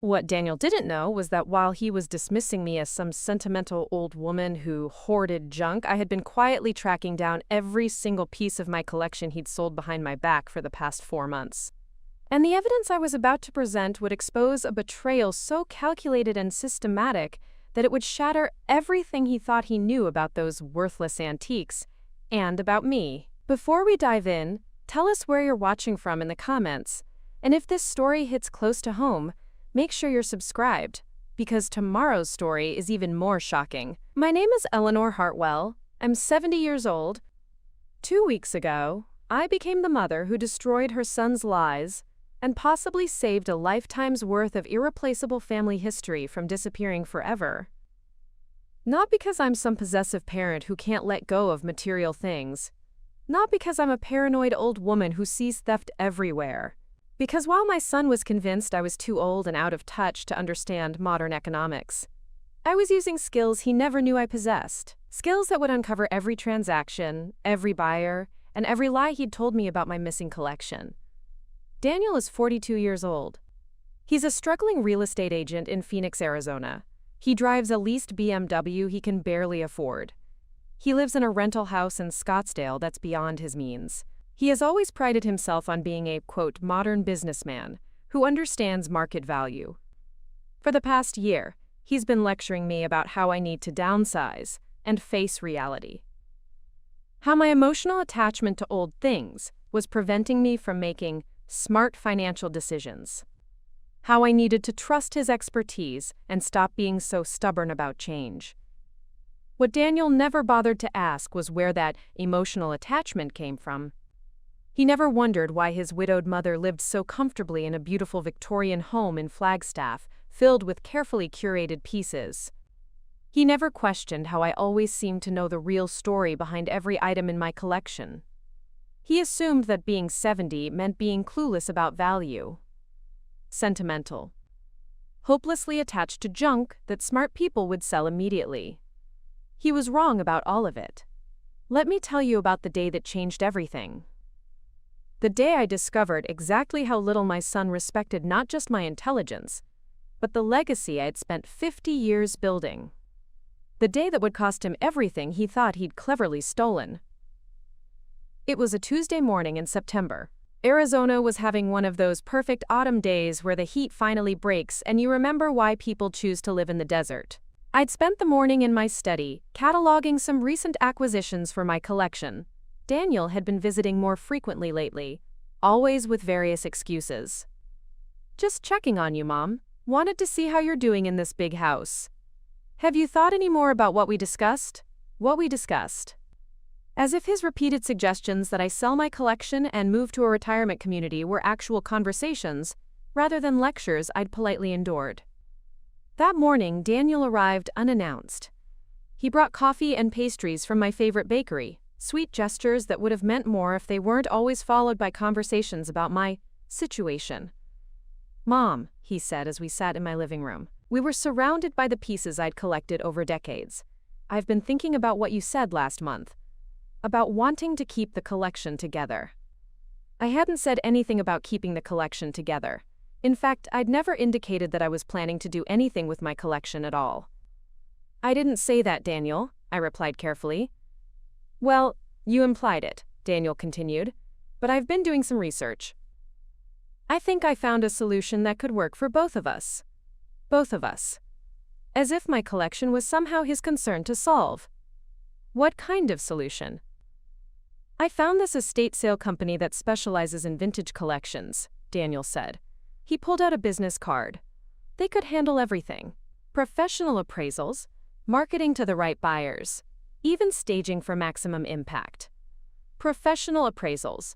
What Daniel didn't know was that while he was dismissing me as some sentimental old woman who hoarded junk, I had been quietly tracking down every single piece of my collection he'd sold behind my back for the past 4 months. And the evidence I was about to present would expose a betrayal so calculated and systematic that it would shatter everything he thought he knew about those worthless antiques, and about me. Before we dive in, tell us where you're watching from in the comments, and if this story hits close to home, make sure you're subscribed, because tomorrow's story is even more shocking. My name is Eleanor Hartwell. I'm 70 years old. 2 weeks ago, I became the mother who destroyed her son's lies and possibly saved a lifetime's worth of irreplaceable family history from disappearing forever. Not because I'm some possessive parent who can't let go of material things. Not because I'm a paranoid old woman who sees theft everywhere. Because while my son was convinced I was too old and out of touch to understand modern economics, I was using skills he never knew I possessed. Skills that would uncover every transaction, every buyer, and every lie he'd told me about my missing collection. Daniel is 42 years old. He's a struggling real estate agent in Phoenix, Arizona. He drives a leased BMW he can barely afford. He lives in a rental house in Scottsdale that's beyond his means. He has always prided himself on being a, quote, modern businessman who understands market value. For the past year, he's been lecturing me about how I need to downsize and face reality. How my emotional attachment to old things was preventing me from making smart financial decisions. How I needed to trust his expertise and stop being so stubborn about change. What Daniel never bothered to ask was where that emotional attachment came from. He never wondered why his widowed mother lived so comfortably in a beautiful Victorian home in Flagstaff, filled with carefully curated pieces. He never questioned how I always seemed to know the real story behind every item in my collection. He assumed that being 70 meant being clueless about value. Sentimental. Hopelessly attached to junk that smart people would sell immediately. He was wrong about all of it. Let me tell you about the day that changed everything. The day I discovered exactly how little my son respected not just my intelligence, but the legacy I'd spent 50 years building. The day that would cost him everything he thought he'd cleverly stolen. It was a Tuesday morning in September. Arizona was having one of those perfect autumn days where the heat finally breaks and you remember why people choose to live in the desert. I'd spent the morning in my study, cataloging some recent acquisitions for my collection. Daniel had been visiting more frequently lately, always with various excuses. Just checking on you, Mom. Wanted to see how you're doing in this big house. Have you thought any more about what we discussed? What we discussed. As if his repeated suggestions that I sell my collection and move to a retirement community were actual conversations, rather than lectures I'd politely endured. That morning, Daniel arrived unannounced. He brought coffee and pastries from my favorite bakery. Sweet gestures that would have meant more if they weren't always followed by conversations about my situation. Mom, he said as we sat in my living room. We were surrounded by the pieces I'd collected over decades. I've been thinking about what you said last month. About wanting to keep the collection together. I hadn't said anything about keeping the collection together. In fact, I'd never indicated that I was planning to do anything with my collection at all. I didn't say that, Daniel, I replied carefully. Well, you implied it, Daniel continued, but I've been doing some research. I think I found a solution that could work for both of us. Both of us. As if my collection was somehow his concern to solve. What kind of solution? I found this estate sale company that specializes in vintage collections, Daniel said. He pulled out a business card. They could handle everything. Professional appraisals, marketing to the right buyers, even staging for maximum impact. Professional appraisals,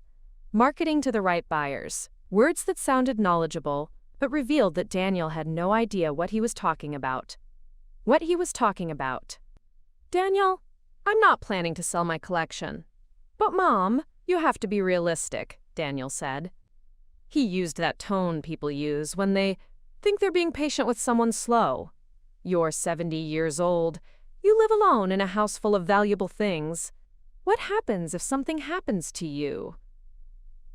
marketing to the right buyers, words that sounded knowledgeable, but revealed that Daniel had no idea what he was talking about. What he was talking about. Daniel, I'm not planning to sell my collection. But Mom, you have to be realistic, Daniel said. He used that tone people use when they think they're being patient with someone slow. You're 70 years old. You live alone in a house full of valuable things. What happens if something happens to you?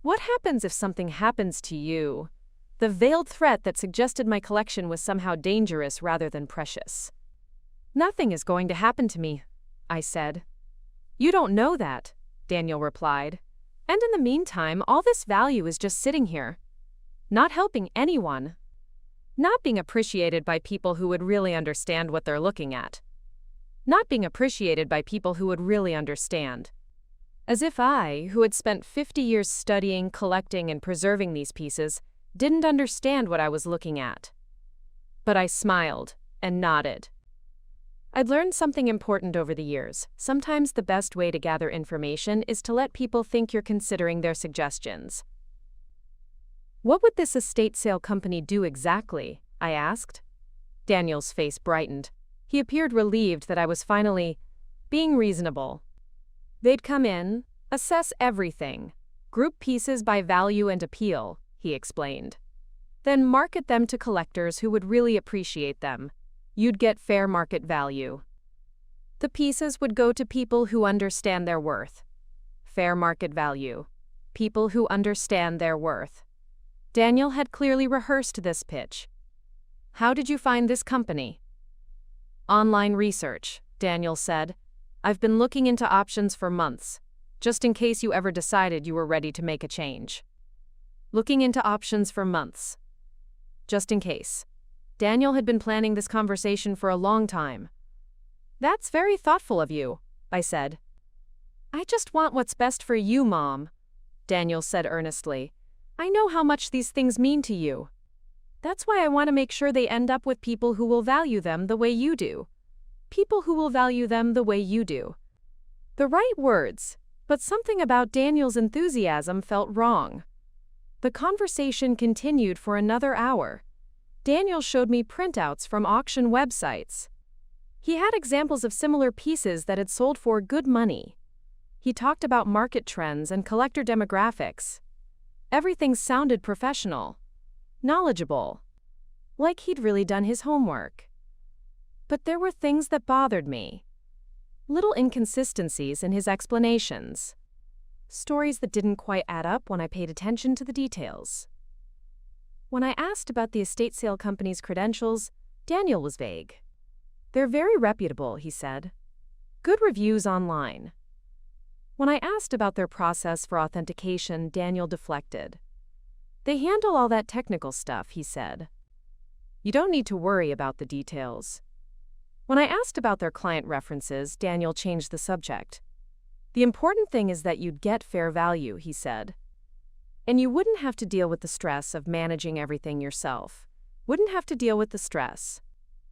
What happens if something happens to you? the veiled threat that suggested my collection was somehow dangerous rather than precious. "Nothing is going to happen to me," I said. "You don't know that," Daniel replied. "And in the meantime, all this value is just sitting here, not helping anyone, not being appreciated by people who would really understand what they're looking at. Not being appreciated by people who would really understand. As if I, who had spent 50 years studying, collecting, and preserving these pieces, didn't understand what I was looking at." But I smiled and nodded. I'd learned something important over the years. Sometimes the best way to gather information is to let people think you're considering their suggestions. "What would this estate sale company do exactly?" I asked. Daniel's face brightened. He appeared relieved that I was finally being reasonable. "They'd come in, assess everything, group pieces by value and appeal," he explained. "Then market them to collectors who would really appreciate them. You'd get fair market value. The pieces would go to people who understand their worth. Fair market value. People who understand their worth." Daniel had clearly rehearsed this pitch. "How did you find this company?" "Online research," Daniel said. "I've been looking into options for months, just in case you ever decided you were ready to make a change." Looking into options for months. Just in case. Daniel had been planning this conversation for a long time. "That's very thoughtful of you," I said. "I just want what's best for you, Mom," Daniel said earnestly. "I know how much these things mean to you. That's why I want to make sure they end up with people who will value them the way you do. People who will value them the way you do." The right words, but something about Daniel's enthusiasm felt wrong. The conversation continued for another hour. Daniel showed me printouts from auction websites. He had examples of similar pieces that had sold for good money. He talked about market trends and collector demographics. Everything sounded professional, knowledgeable, like he'd really done his homework. But there were things that bothered me. Little inconsistencies in his explanations. Stories that didn't quite add up when I paid attention to the details. When I asked about the estate sale company's credentials, Daniel was vague. "They're very reputable," he said. "Good reviews online." When I asked about their process for authentication, Daniel deflected. "They handle all that technical stuff," he said. "You don't need to worry about the details." When I asked about their client references, Daniel changed the subject. "The important thing is that you'd get fair value," he said. "And you wouldn't have to deal with the stress of managing everything yourself. Wouldn't have to deal with the stress.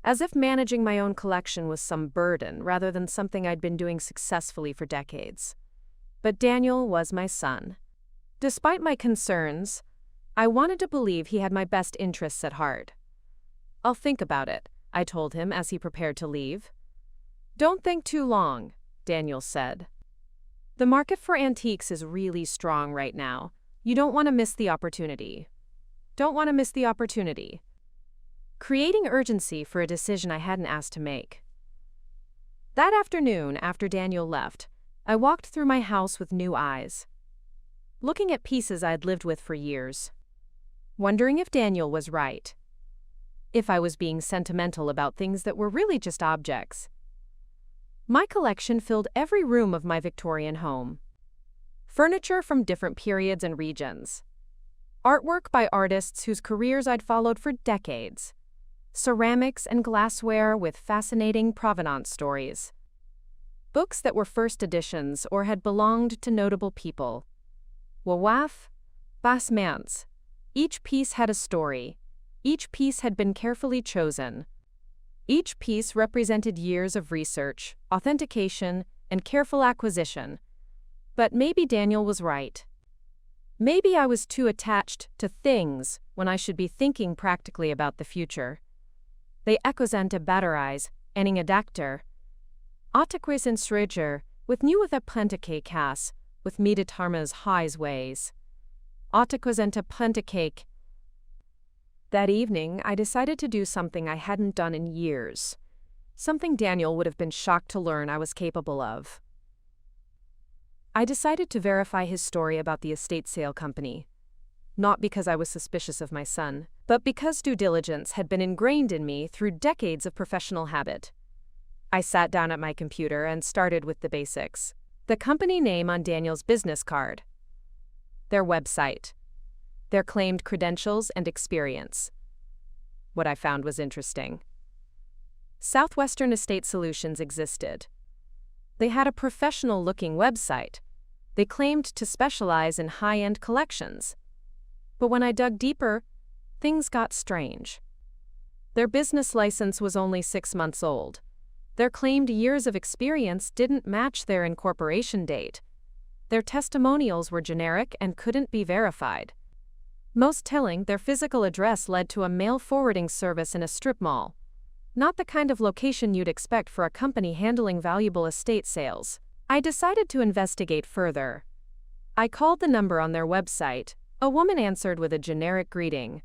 As if managing my own collection was some burden rather than something I'd been doing successfully for decades." But Daniel was my son. Despite my concerns, I wanted to believe he had my best interests at heart. "I'll think about it," I told him as he prepared to leave. "Don't think too long," Daniel said. "The market for antiques is really strong right now. You don't want to miss the opportunity. Don't want to miss the opportunity." Creating urgency for a decision I hadn't asked to make. That afternoon, after Daniel left, I walked through my house with new eyes, looking at pieces I'd lived with for years, wondering if Daniel was right, if I was being sentimental about things that were really just objects. My collection filled every room of my Victorian home. Furniture from different periods and regions. Artwork by artists whose careers I'd followed for decades. Ceramics and glassware with fascinating provenance stories. Books that were first editions or had belonged to notable people. Wawaf, Basmans. Each piece had a story. Each piece had been carefully chosen. Each piece represented years of research, authentication, and careful acquisition. But maybe Daniel was right. Maybe I was too attached to things when I should be thinking practically about the future. They ekosente batterijs, en inge dakter. Ataquis in sriger, with nieuwe plantake kas, with meditarmas highways. Ataquisente plantake. That evening, I decided to do something I hadn't done in years. Something Daniel would have been shocked to learn I was capable of. I decided to verify his story about the estate sale company. not because I was suspicious of my son, but because due diligence had been ingrained in me through decades of professional habit. I sat down at my computer and started with the basics. The company name on Daniel's business card, their website, their claimed credentials and experience. What I found was interesting. Southwestern Estate Solutions existed. They had a professional-looking website. They claimed to specialize in high-end collections. But when I dug deeper, things got strange. Their business license was only 6 months old. Their claimed years of experience didn't match their incorporation date. Their testimonials were generic and couldn't be verified. Most telling, their physical address led to a mail forwarding service in a strip mall. Not the kind of location you'd expect for a company handling valuable estate sales. I decided to investigate further. I called the number on their website. A woman answered with a generic greeting.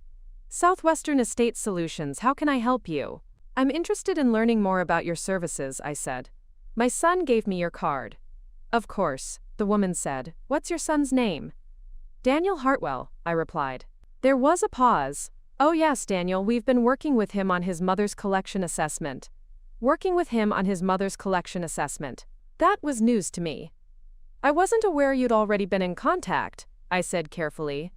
"Southwestern Estate Solutions, how can I help you?" "I'm interested in learning more about your services," I said. "My son gave me your card." "Of course," the woman said. "What's your son's name?" "Daniel Hartwell," I replied. There was a pause. "Oh yes, Daniel, we've been working with him on his mother's collection assessment." Working with him on his mother's collection assessment. That was news to me. "I wasn't aware you'd already been in contact," I said carefully.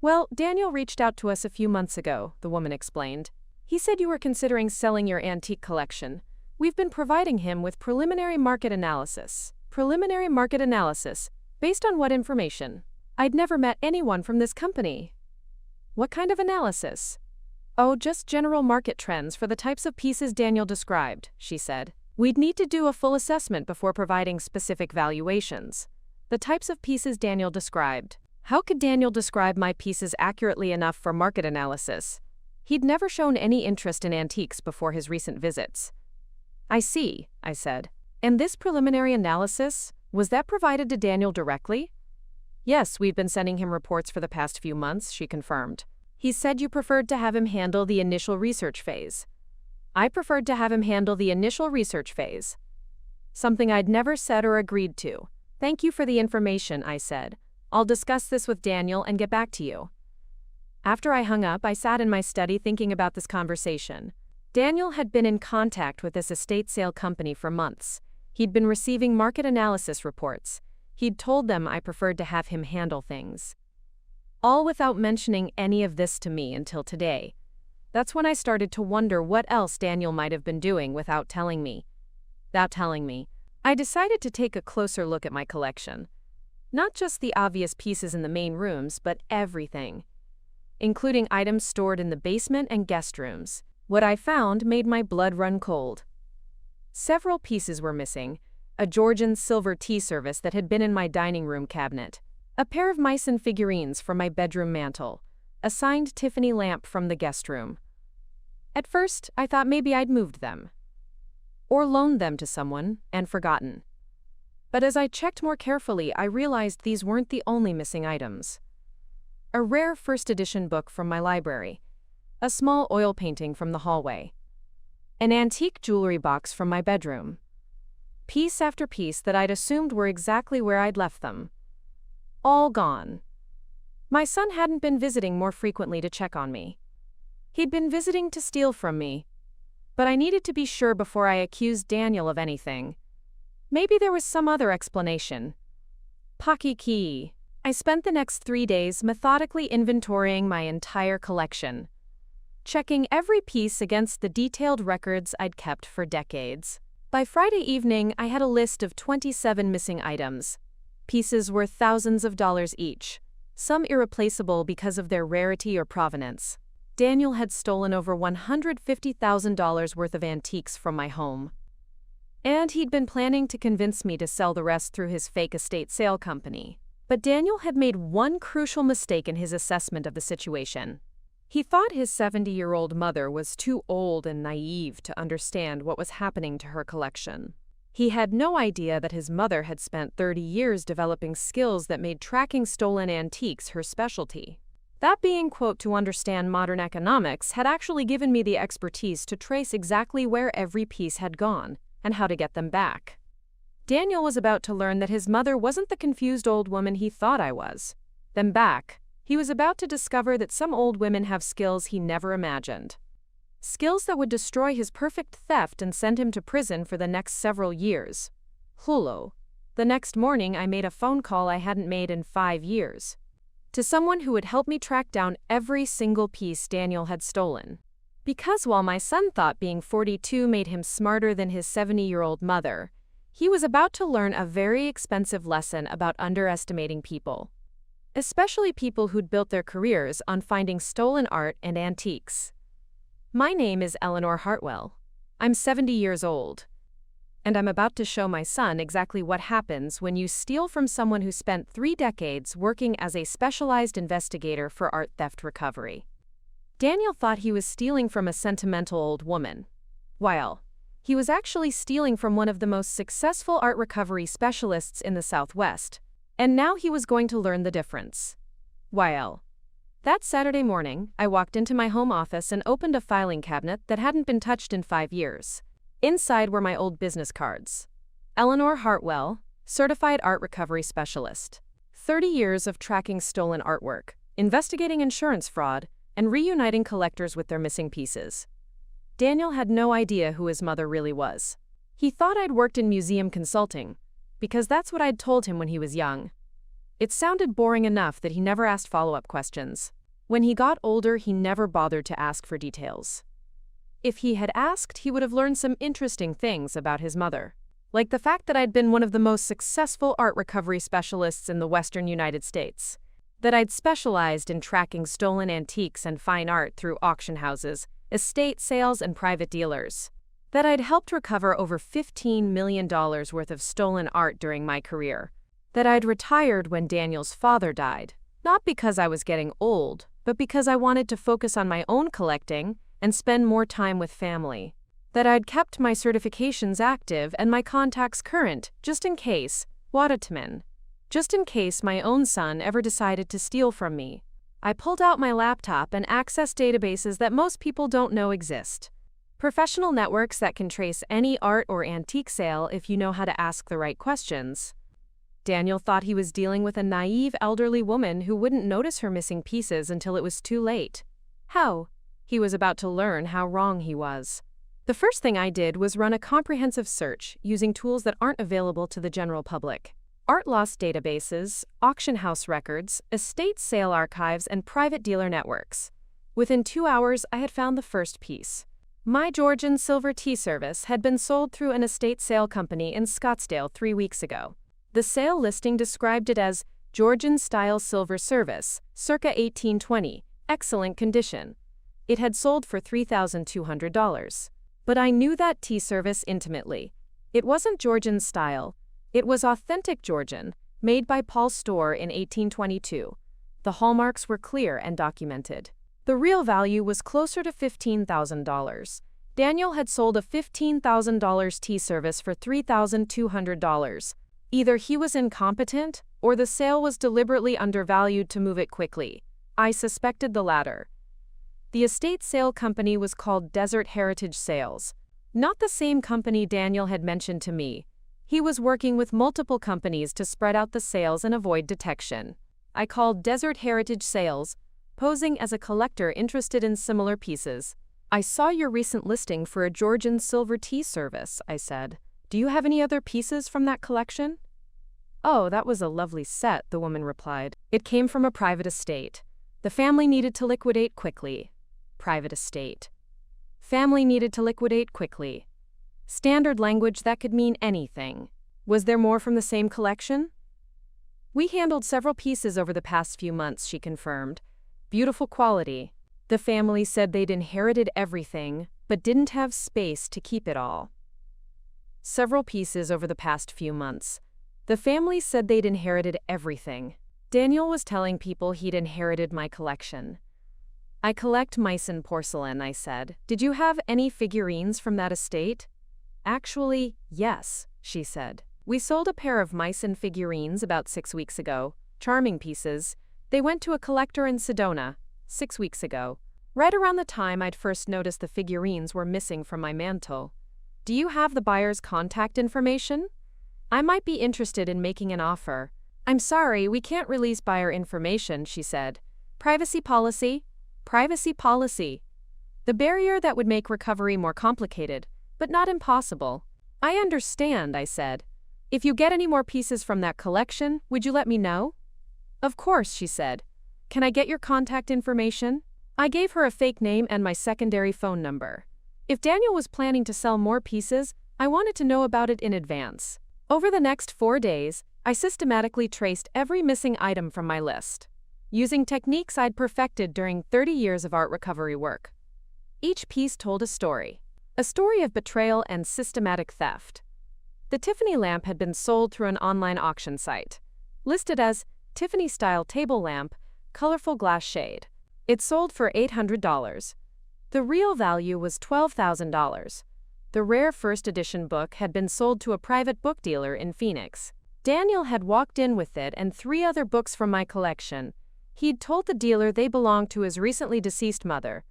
"Well, Daniel reached out to us a few months ago," the woman explained. "He said you were considering selling your antique collection. We've been providing him with preliminary market analysis." Preliminary market analysis? Based on what information? I'd never met anyone from this company. "What kind of analysis?" "Oh, just general market trends for the types of pieces Daniel described," she said. "We'd need to do a full assessment before providing specific valuations." The types of pieces Daniel described. How could Daniel describe my pieces accurately enough for market analysis? He'd never shown any interest in antiques before his recent visits. "I see," I said. "And this preliminary analysis, was that provided to Daniel directly?" "Yes, we've been sending him reports for the past few months," she confirmed. "He said you preferred to have him handle the initial research phase." I preferred to have him handle the initial research phase. Something I'd never said or agreed to. "Thank you for the information," I said. "I'll discuss this with Daniel and get back to you." After I hung up, I sat in my study thinking about this conversation. Daniel had been in contact with this estate sale company for months. He'd been receiving market analysis reports. He'd told them I preferred to have him handle things. All without mentioning any of this to me until today. That's when I started to wonder what else Daniel might have been doing without telling me. I decided to take a closer look at my collection. Not just the obvious pieces in the main rooms, but everything, including items stored in the basement and guest rooms. What I found made my blood run cold. Several pieces were missing: a Georgian silver tea service that had been in my dining room cabinet, a pair of Meissen figurines from my bedroom mantel, a signed Tiffany lamp from the guest room. At first, I thought maybe I'd moved them, or loaned them to someone and forgotten. But as I checked more carefully, I realized these weren't the only missing items. A rare first edition book from my library, a small oil painting from the hallway, an antique jewelry box from my bedroom. Piece after piece that I'd assumed were exactly where I'd left them. All gone. My son hadn't been visiting more frequently to check on me. He'd been visiting to steal from me. But I needed to be sure before I accused Daniel of anything. Maybe there was some other explanation. Pakiki. I spent the next 3 days methodically inventorying my entire collection, checking every piece against the detailed records I'd kept for decades. By Friday evening, I had a list of 27 missing items. Pieces worth thousands of dollars each, some irreplaceable because of their rarity or provenance. Daniel had stolen over $150,000 worth of antiques from my home. And he'd been planning to convince me to sell the rest through his fake estate sale company. But Daniel had made one crucial mistake in his assessment of the situation. He thought his 70-year-old mother was too old and naive to understand what was happening to her collection. He had no idea that his mother had spent 30 years developing skills that made tracking stolen antiques her specialty. That being, quote, to understand modern economics had actually given me the expertise to trace exactly where every piece had gone and how to get them back. Daniel was about to learn that his mother wasn't the confused old woman he thought I was. Them back, He was about to discover that some old women have skills he never imagined. Skills that would destroy his perfect theft and send him to prison for the next several years. Hulo. The next morning, I made a phone call I hadn't made in 5 years. To someone who would help me track down every single piece Daniel had stolen. Because while my son thought being 42 made him smarter than his 70-year-old mother, he was about to learn a very expensive lesson about underestimating people. Especially people who'd built their careers on finding stolen art and antiques. My name is Eleanor Hartwell. I'm 70 years old. And I'm about to show my son exactly what happens when you steal from someone who spent 3 decades working as a specialized investigator for art theft recovery. Daniel thought he was stealing from a sentimental old woman. While he was actually stealing from one of the most successful art recovery specialists in the Southwest. And now he was going to learn the difference. While that Saturday morning, I walked into my home office and opened a filing cabinet that hadn't been touched in 5 years. Inside were my old business cards. Eleanor Hartwell, Certified Art Recovery Specialist. 30 years of tracking stolen artwork, investigating insurance fraud, and reuniting collectors with their missing pieces. Daniel had no idea who his mother really was. He thought I'd worked in museum consulting, because that's what I'd told him when he was young. It sounded boring enough that he never asked follow-up questions. When he got older, he never bothered to ask for details. If he had asked, he would have learned some interesting things about his mother. Like the fact that I'd been one of the most successful art recovery specialists in the Western United States. That I'd specialized in tracking stolen antiques and fine art through auction houses, estate sales, and private dealers. That I'd helped recover over $15 million worth of stolen art during my career. That I'd retired when Daniel's father died, not because I was getting old, but because I wanted to focus on my own collecting and spend more time with family. That I'd kept my certifications active and my contacts current, just in case, Watatman. Just in case my own son ever decided to steal from me. I pulled out my laptop and accessed databases that most people don't know exist. Professional networks that can trace any art or antique sale if you know how to ask the right questions. Daniel thought he was dealing with a naive elderly woman who wouldn't notice her missing pieces until it was too late. How? He was about to learn how wrong he was. The first thing I did was run a comprehensive search using tools that aren't available to the general public. Art loss databases, auction house records, estate sale archives, and private dealer networks. Within 2 hours, I had found the first piece. My Georgian silver tea service had been sold through an estate sale company in Scottsdale 3 weeks ago. The sale listing described it as Georgian-style silver service, circa 1820, excellent condition. It had sold for $3,200. But I knew that tea service intimately. It wasn't Georgian style. It was authentic Georgian, made by Paul Storr in 1822. The hallmarks were clear and documented. The real value was closer to $15,000. Daniel had sold a $15,000 tea service for $3,200. Either he was incompetent, or the sale was deliberately undervalued to move it quickly. I suspected the latter. The estate sale company was called Desert Heritage Sales. Not the same company Daniel had mentioned to me. He was working with multiple companies to spread out the sales and avoid detection. I called Desert Heritage Sales, posing as a collector interested in similar pieces. I saw your recent listing for a Georgian silver tea service, I said. Do you have any other pieces from that collection? Oh, that was a lovely set, the woman replied. It came from a private estate. The family needed to liquidate quickly. Private estate. Family needed to liquidate quickly. Standard language that could mean anything. Was there more from the same collection? We handled several pieces over the past few months, she confirmed. Beautiful quality. The family said they'd inherited everything, but didn't have space to keep it all. Several pieces over the past few months. The family said they'd inherited everything. Daniel was telling people he'd inherited my collection. I collect Meissen porcelain, I said. Did you have any figurines from that estate? Actually, yes, she said. We sold a pair of Meissen figurines about 6 weeks ago. Charming pieces. They went to a collector in Sedona 6 weeks ago. Right around the time I'd first noticed the figurines were missing from my mantle. Do you have the buyer's contact information? I might be interested in making an offer. I'm sorry, we can't release buyer information, she said. Privacy policy. Privacy policy. The barrier that would make recovery more complicated, but not impossible. I understand, I said. If you get any more pieces from that collection, would you let me know? Of course, she said. Can I get your contact information? I gave her a fake name and my secondary phone number. If Daniel was planning to sell more pieces, I wanted to know about it in advance. Over the next 4 days, I systematically traced every missing item from my list, using techniques I'd perfected during 30 years of art recovery work. Each piece told a story of betrayal and systematic theft. The Tiffany lamp had been sold through an online auction site, listed as Tiffany-style table lamp, colorful glass shade. It sold for $800. The real value was $12,000. The rare first edition book had been sold to a private book dealer in Phoenix. Daniel had walked in with it and 3 other books from my collection. He'd told the dealer they belonged to his recently deceased mother.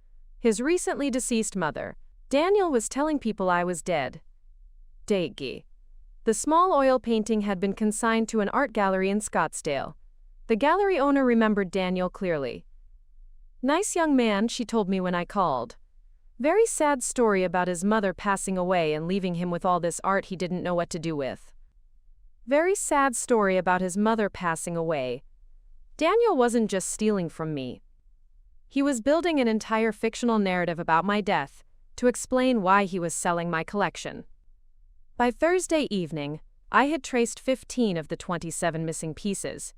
Daniel was telling people I was dead. Deigi. The small oil painting had been consigned to an art gallery in Scottsdale. The gallery owner remembered Daniel clearly. Nice young man, she told me when I called. Very sad story about his mother passing away and leaving him with all this art he didn't know what to do with. Very sad story about his mother passing away. Daniel wasn't just stealing from me. He was building an entire fictional narrative about my death to explain why he was selling my collection. By Thursday evening, I had traced 15 of the 27 missing pieces.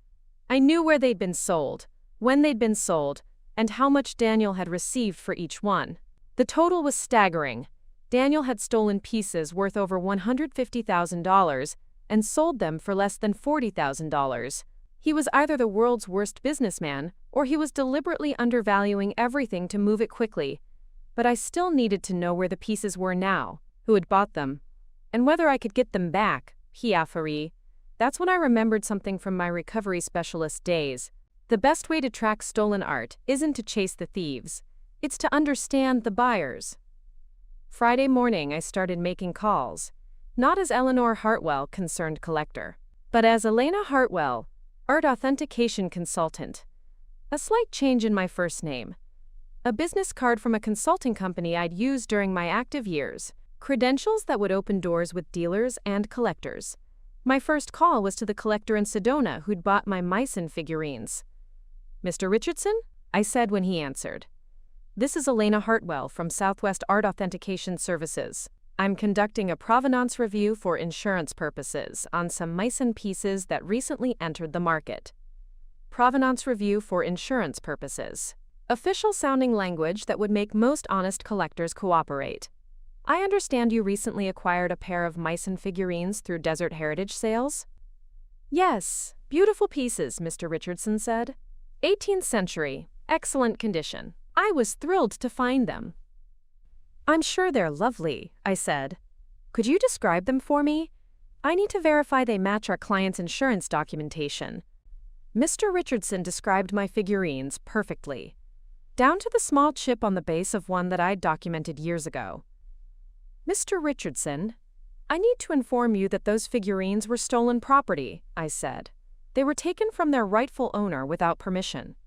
I knew where they'd been sold, when they'd been sold, and how much Daniel had received for each one. The total was staggering. Daniel had stolen pieces worth over $150,000 and sold them for less than $40,000. He was either the world's worst businessman, or he was deliberately undervaluing everything to move it quickly. But I still needed to know where the pieces were now, who had bought them, and whether I could get them back. Hiafari. That's when I remembered something from my recovery specialist days. The best way to track stolen art isn't to chase the thieves. It's to understand the buyers. Friday morning, I started making calls, not as Eleanor Hartwell, concerned collector, but as Eleanor Hartwell, art authentication consultant. A slight change in my first name. A business card from a consulting company I'd used during my active years. Credentials that would open doors with dealers and collectors. My first call was to the collector in Sedona who'd bought my Meissen figurines. Mr. Richardson? I said when he answered. This is Eleanor Hartwell from Southwest Art Authentication Services. I'm conducting a provenance review for insurance purposes on some Meissen pieces that recently entered the market. Provenance review for insurance purposes. Official sounding language that would make most honest collectors cooperate. I understand you recently acquired a pair of Meissen figurines through Desert Heritage sales? Yes, beautiful pieces, Mr. Richardson said. 18th century, excellent condition. I was thrilled to find them. I'm sure they're lovely, I said. Could you describe them for me? I need to verify they match our client's insurance documentation. Mr. Richardson described my figurines perfectly, down to the small chip on the base of one that I'd documented years ago. Mr. Richardson, I need to inform you that those figurines were stolen property, I said. They were taken from their rightful owner without permission.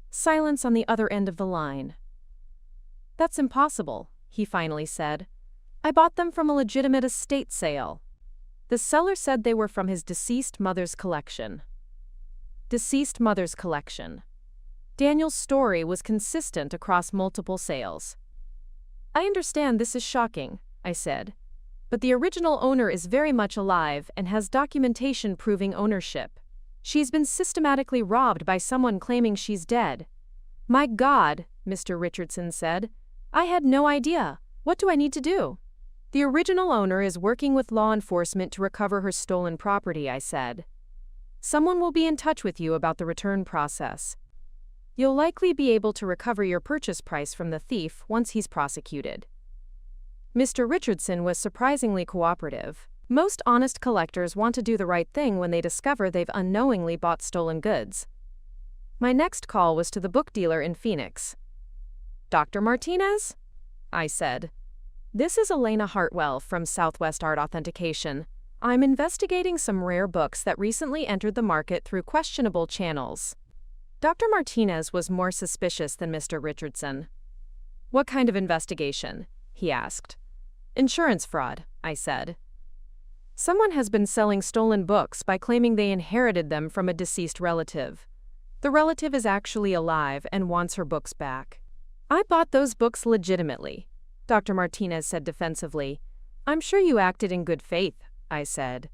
Silence on the other end of the line. That's impossible, he finally said. I bought them from a legitimate estate sale. The seller said they were from his deceased mother's collection. Deceased mother's collection. Daniel's story was consistent across multiple sales. I understand this is shocking, I said, but the original owner is very much alive and has documentation proving ownership. She's been systematically robbed by someone claiming she's dead. My God, Mr. Richardson said. I had no idea. What do I need to do? The original owner is working with law enforcement to recover her stolen property, I said. Someone will be in touch with you about the return process. You'll likely be able to recover your purchase price from the thief once he's prosecuted. Mr. Richardson was surprisingly cooperative. Most honest collectors want to do the right thing when they discover they've unknowingly bought stolen goods. My next call was to the book dealer in Phoenix. Dr. Martinez? I said. This is Eleanor Hartwell from Southwest Art Authentication. I'm investigating some rare books that recently entered the market through questionable channels. Dr. Martinez was more suspicious than Mr. Richardson. "What kind of investigation?" he asked. "Insurance fraud," I said. "Someone has been selling stolen books by claiming they inherited them from a deceased relative. The relative is actually alive and wants her books back." "I bought those books legitimately," Dr. Martinez said defensively. "I'm sure you acted in good faith," I said.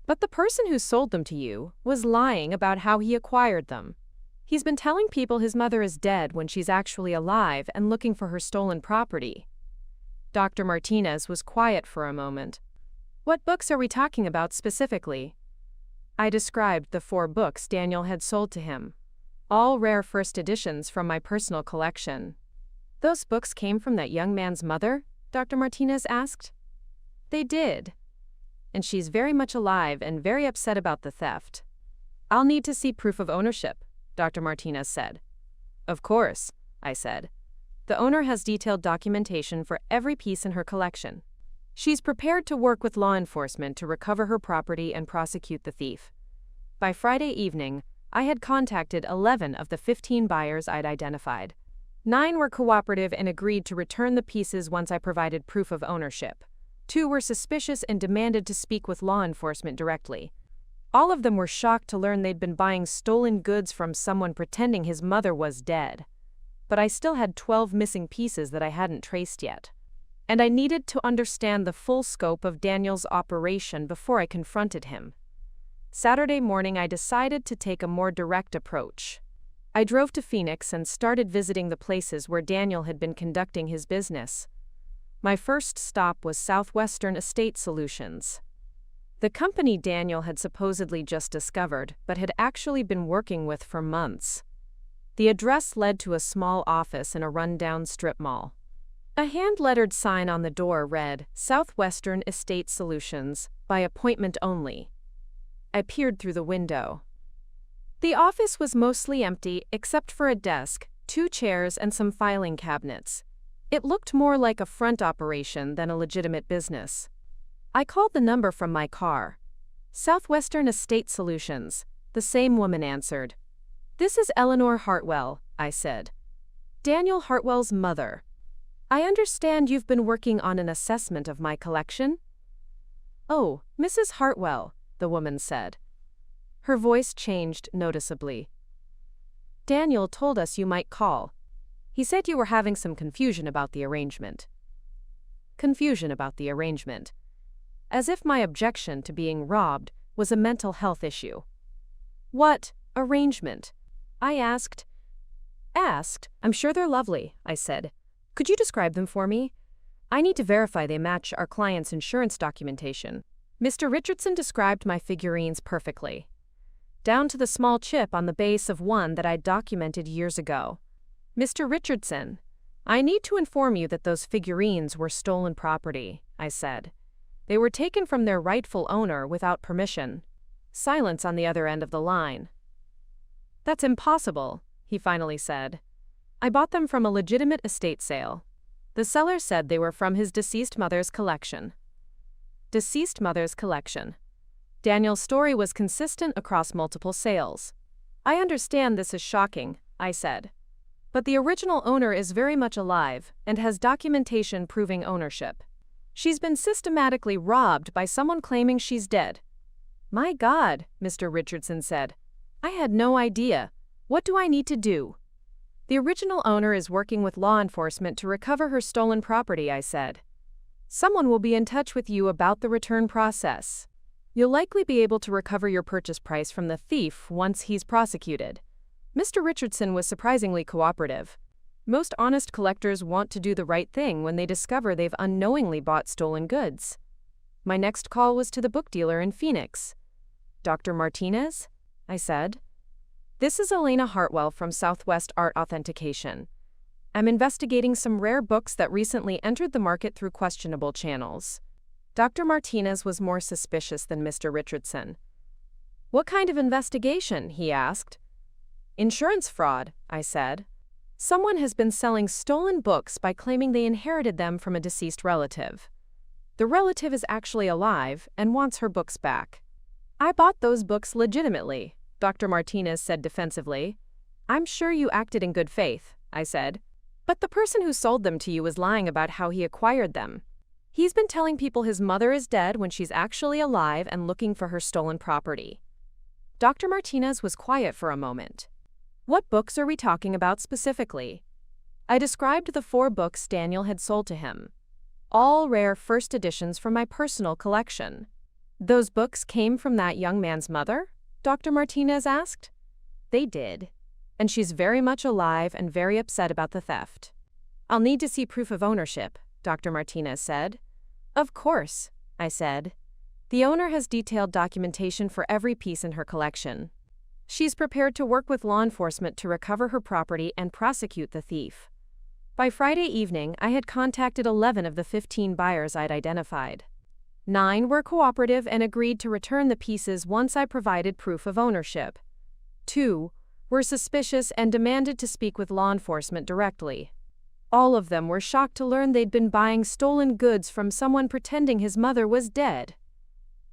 "But the person who sold them to you was lying about how he acquired them. He's been telling people his mother is dead when she's actually alive and looking for her stolen property." Dr. Martinez was quiet for a moment. "What books are we talking about specifically?" I described the 4 books Daniel had sold to him, all rare first editions from my personal collection. "Those books came from that young man's mother?" Dr. Martinez asked. "They did. And she's very much alive and very upset about the theft." "I'll need to see proof of ownership," Dr. Martinez said. "Of course," I said. "The owner has detailed documentation for every piece in her collection. She's prepared to work with law enforcement to recover her property and prosecute the thief." By Friday evening, I had contacted 11 of the 15 buyers I'd identified. 9 were cooperative and agreed to return the pieces once I provided proof of ownership. 2 were suspicious and demanded to speak with law enforcement directly. All of them were shocked to learn they'd been buying stolen goods from someone pretending his mother was dead. But I still had 12 missing pieces that I hadn't traced yet. And I needed to understand the full scope of Daniel's operation before I confronted him. Saturday morning, I decided to take a more direct approach. I drove to Phoenix and started visiting the places where Daniel had been conducting his business. My first stop was Southwestern Estate Solutions, the company Daniel had supposedly just discovered but had actually been working with for months. The address led to a small office in a rundown strip mall. A hand-lettered sign on the door read, "Southwestern Estate Solutions, by appointment only." I peered through the window. The office was mostly empty except for a desk, 2 chairs, and some filing cabinets. It looked more like a front operation than a legitimate business. I called the number from my car. "Southwestern Estate Solutions," the same woman answered. "This is Eleanor Hartwell," I said. "Daniel Hartwell's mother. I understand you've been working on an assessment of my collection?" "Oh, Mrs. Hartwell," the woman said. Her voice changed noticeably. "Daniel told us you might call. He said you were having some confusion about the arrangement." Confusion about the arrangement. As if my objection to being robbed was a mental health issue. "What arrangement?" I asked. "I'm sure they're lovely," I said. "Could you describe them for me? I need to verify they match our client's insurance documentation." Mr. Richardson described my figurines perfectly, down to the small chip on the base of one that I'd documented years ago. "Mr. Richardson, I need to inform you that those figurines were stolen property," I said. "They were taken from their rightful owner without permission." Silence on the other end of the line. "That's impossible," he finally said. "I bought them from a legitimate estate sale. The seller said they were from his deceased mother's collection." Deceased mother's collection. Daniel's story was consistent across multiple sales. "I understand this is shocking," I said. "But the original owner is very much alive and has documentation proving ownership. She's been systematically robbed by someone claiming she's dead." "My God," Mr. Richardson said. "I had no idea. What do I need to do?" "The original owner is working with law enforcement to recover her stolen property," I said. "Someone will be in touch with you about the return process. You'll likely be able to recover your purchase price from the thief once he's prosecuted." Mr. Richardson was surprisingly cooperative. Most honest collectors want to do the right thing when they discover they've unknowingly bought stolen goods. My next call was to the book dealer in Phoenix. "Dr. Martinez?" I said. "This is Eleanor Hartwell from Southwest Art Authentication. I'm investigating some rare books that recently entered the market through questionable channels." Dr. Martinez was more suspicious than Mr. Richardson. "What kind of investigation?" he asked. "Insurance fraud," I said. "Someone has been selling stolen books by claiming they inherited them from a deceased relative. The relative is actually alive and wants her books back." "I bought those books legitimately," Dr. Martinez said defensively. I'm sure you acted in good faith, I said. But the person who sold them to you was lying about how he acquired them. He's been telling people his mother is dead when she's actually alive and looking for her stolen property. Dr. Martinez was quiet for a moment. What books are we talking about specifically? I described the 4 books Daniel had sold to him. All rare first editions from my personal collection. Those books came from that young man's mother? Dr. Martinez asked. They did. And she's very much alive and very upset about the theft. I'll need to see proof of ownership, Dr. Martinez said. Of course, I said. The owner has detailed documentation for every piece in her collection. She's prepared to work with law enforcement to recover her property and prosecute the thief. By Friday evening, I had contacted 11 of the 15 buyers I'd identified. 9 were cooperative and agreed to return the pieces once I provided proof of ownership. 2 were suspicious and demanded to speak with law enforcement directly. All of them were shocked to learn they'd been buying stolen goods from someone pretending his mother was dead.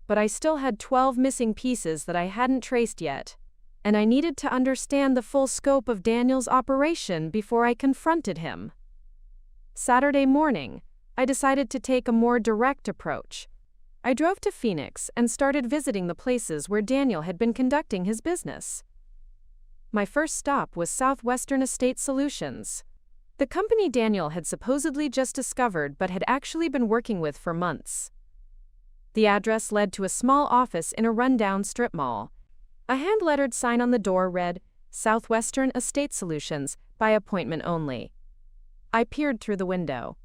But I still had 12 missing pieces that I hadn't traced yet, and I needed to understand the full scope of Daniel's operation before I confronted him. Saturday morning, I decided to take a more direct approach. I drove to Phoenix and started visiting the places where Daniel had been conducting his business. My first stop was Southwestern Estate Solutions, the company Daniel had supposedly just discovered but had actually been working with for months. The address led to a small office in a rundown strip mall. A hand-lettered sign on the door read, Southwestern Estate Solutions, by appointment only. I peered through the window.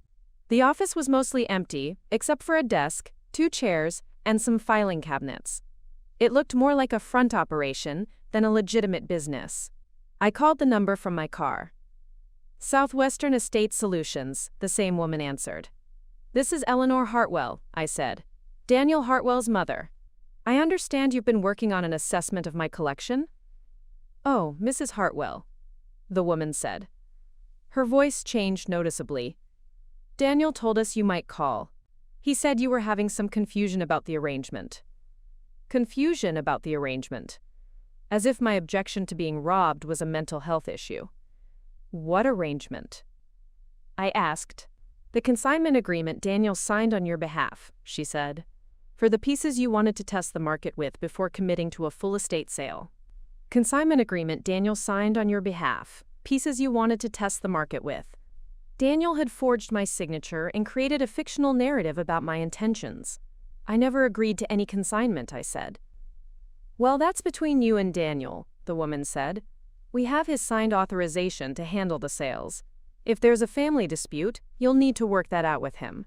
The office was mostly empty, except for a desk, 2 chairs, and some filing cabinets. It looked more like a front operation than a legitimate business. I called the number from my car. Southwestern Estate Solutions, the same woman answered. This is Eleanor Hartwell, I said. Daniel Hartwell's mother. I understand you've been working on an assessment of my collection? Oh, Mrs. Hartwell, the woman said. Her voice changed noticeably. Daniel told us you might call. He said you were having some confusion about the arrangement. Confusion about the arrangement. As if my objection to being robbed was a mental health issue. What arrangement? I asked. The consignment agreement Daniel signed on your behalf, she said, for the pieces you wanted to test the market with before committing to a full estate sale. Consignment agreement Daniel signed on your behalf, pieces you wanted to test the market with. Daniel had forged my signature and created a fictional narrative about my intentions. I never agreed to any consignment, I said. Well, that's between you and Daniel, the woman said. We have his signed authorization to handle the sales. If there's a family dispute, you'll need to work that out with him.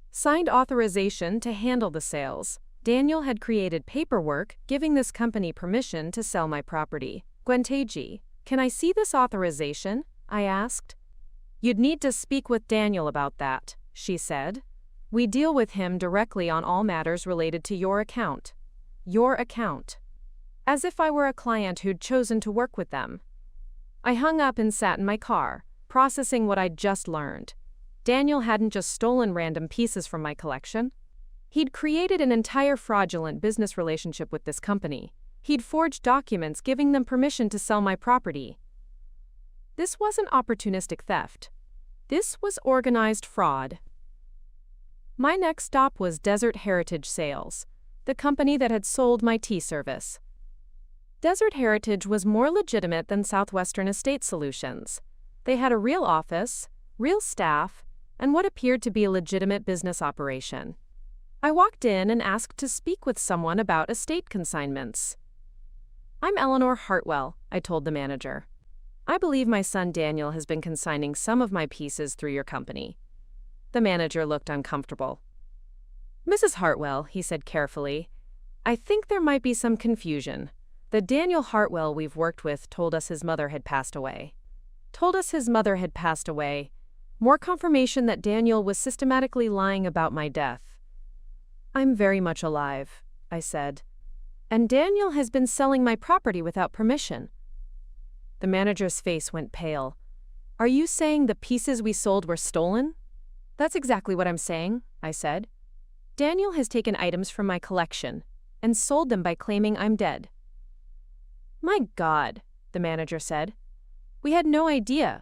Signed authorization to handle the sales. Daniel had created paperwork giving this company permission to sell my property. Gwenteji, can I see this authorization? I asked. You'd need to speak with Daniel about that, she said. We deal with him directly on all matters related to your account. Your account. As if I were a client who'd chosen to work with them. I hung up and sat in my car, processing what I'd just learned. Daniel hadn't just stolen random pieces from my collection. He'd created an entire fraudulent business relationship with this company. He'd forged documents giving them permission to sell my property. This wasn't opportunistic theft. This was organized fraud. My next stop was Desert Heritage Sales, the company that had sold my tea service. Desert Heritage was more legitimate than Southwestern Estate Solutions. They had a real office, real staff, and what appeared to be a legitimate business operation. I walked in and asked to speak with someone about estate consignments. I'm Eleanor Hartwell, I told the manager. I believe my son Daniel has been consigning some of my pieces through your company. The manager looked uncomfortable. Mrs. Hartwell, he said carefully, I think there might be some confusion. The Daniel Hartwell we've worked with told us his mother had passed away. More confirmation that Daniel was systematically lying about my death. I'm very much alive, I said. And Daniel has been selling my property without permission. The manager's face went pale. Are you saying the pieces we sold were stolen? That's exactly what I'm saying, I said. Daniel has taken items from my collection and sold them by claiming I'm dead. My God, the manager said. We had no idea.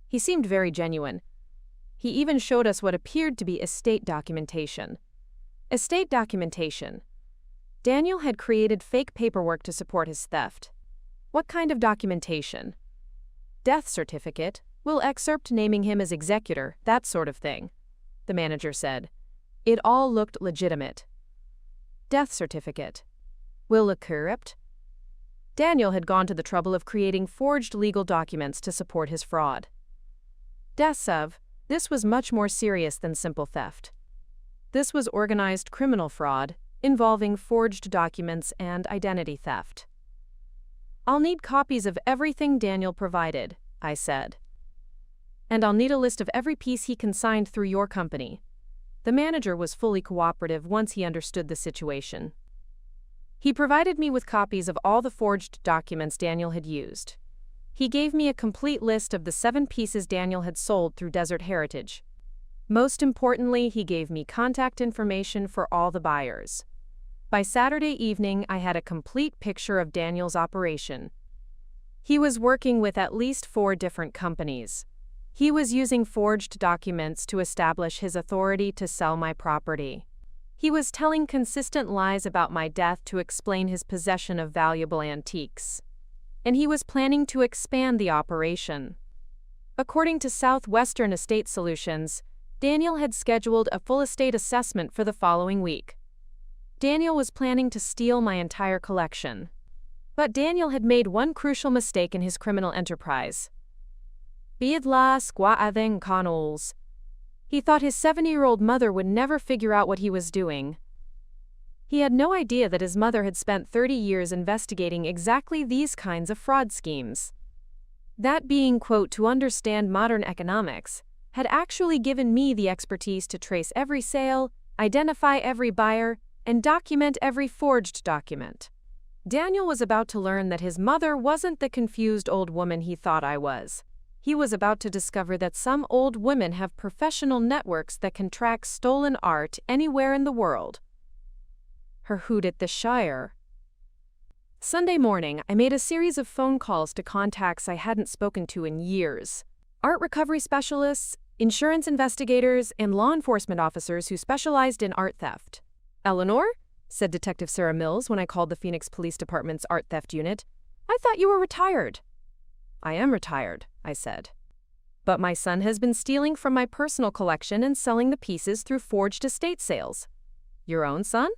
He seemed very genuine. He even showed us what appeared to be estate documentation. Estate documentation. Daniel had created fake paperwork to support his theft. What kind of documentation? Death certificate, will excerpt naming him as executor, that sort of thing, the manager said. It all looked legitimate. Death certificate. Will excerpt? Daniel had gone to the trouble of creating forged legal documents to support his fraud. Deaths of, this was much more serious than simple theft. This was organized criminal fraud, involving forged documents and identity theft. I'll need copies of everything Daniel provided, I said. And I'll need a list of every piece he consigned through your company. The manager was fully cooperative once he understood the situation. He provided me with copies of all the forged documents Daniel had used. He gave me a complete list of the 7 pieces Daniel had sold through Desert Heritage. Most importantly, he gave me contact information for all the buyers. By Saturday evening, I had a complete picture of Daniel's operation. He was working with at least 4 different companies. He was using forged documents to establish his authority to sell my property. He was telling consistent lies about my death to explain his possession of valuable antiques. And he was planning to expand the operation. According to Southwestern Estate Solutions, Daniel had scheduled a full estate assessment for the following week. Daniel was planning to steal my entire collection. But Daniel had made one crucial mistake in his criminal enterprise. Bidla squa'athing connells. He thought his 70-year-old mother would never figure out what he was doing. He had no idea that his mother had spent 30 years investigating exactly these kinds of fraud schemes. That being, quote, to understand modern economics, had actually given me the expertise to trace every sale, identify every buyer, and document every forged document. Daniel was about to learn that his mother wasn't the confused old woman he thought I was. He was about to discover that some old women have professional networks that can track stolen art anywhere in the world. Her hoot at the Shire. Sunday morning, I made a series of phone calls to contacts I hadn't spoken to in years. Art recovery specialists, insurance investigators, and law enforcement officers who specialized in art theft. Eleanor, said Detective Sarah Mills when I called the Phoenix Police Department's art theft unit, I thought you were retired. I am retired, I said. But my son has been stealing from my personal collection and selling the pieces through forged estate sales. Your own son?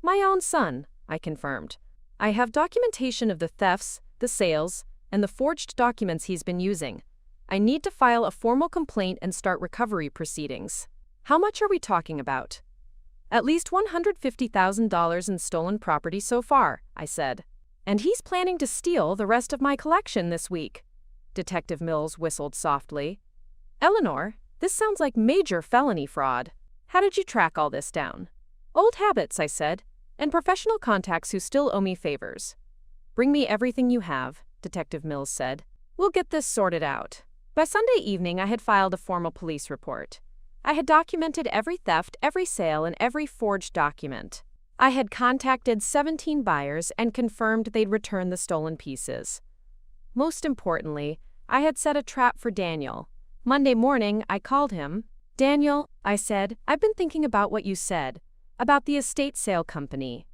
My own son, I confirmed. I have documentation of the thefts, the sales, and the forged documents he's been using. I need to file a formal complaint and start recovery proceedings. How much are we talking about? At least $150,000 in stolen property so far, I said. And he's planning to steal the rest of my collection this week. Detective Mills whistled softly. Eleanor, this sounds like major felony fraud. How did you track all this down? Old habits, I said, and professional contacts who still owe me favors. Bring me everything you have, Detective Mills said. We'll get this sorted out. By Sunday evening, I had filed a formal police report. I had documented every theft, every sale, and every forged document. I had contacted 17 buyers and confirmed they'd return the stolen pieces. Most importantly, I had set a trap for Daniel. Monday morning, I called him. Daniel, I said, I've been thinking about what you said, about the estate sale company.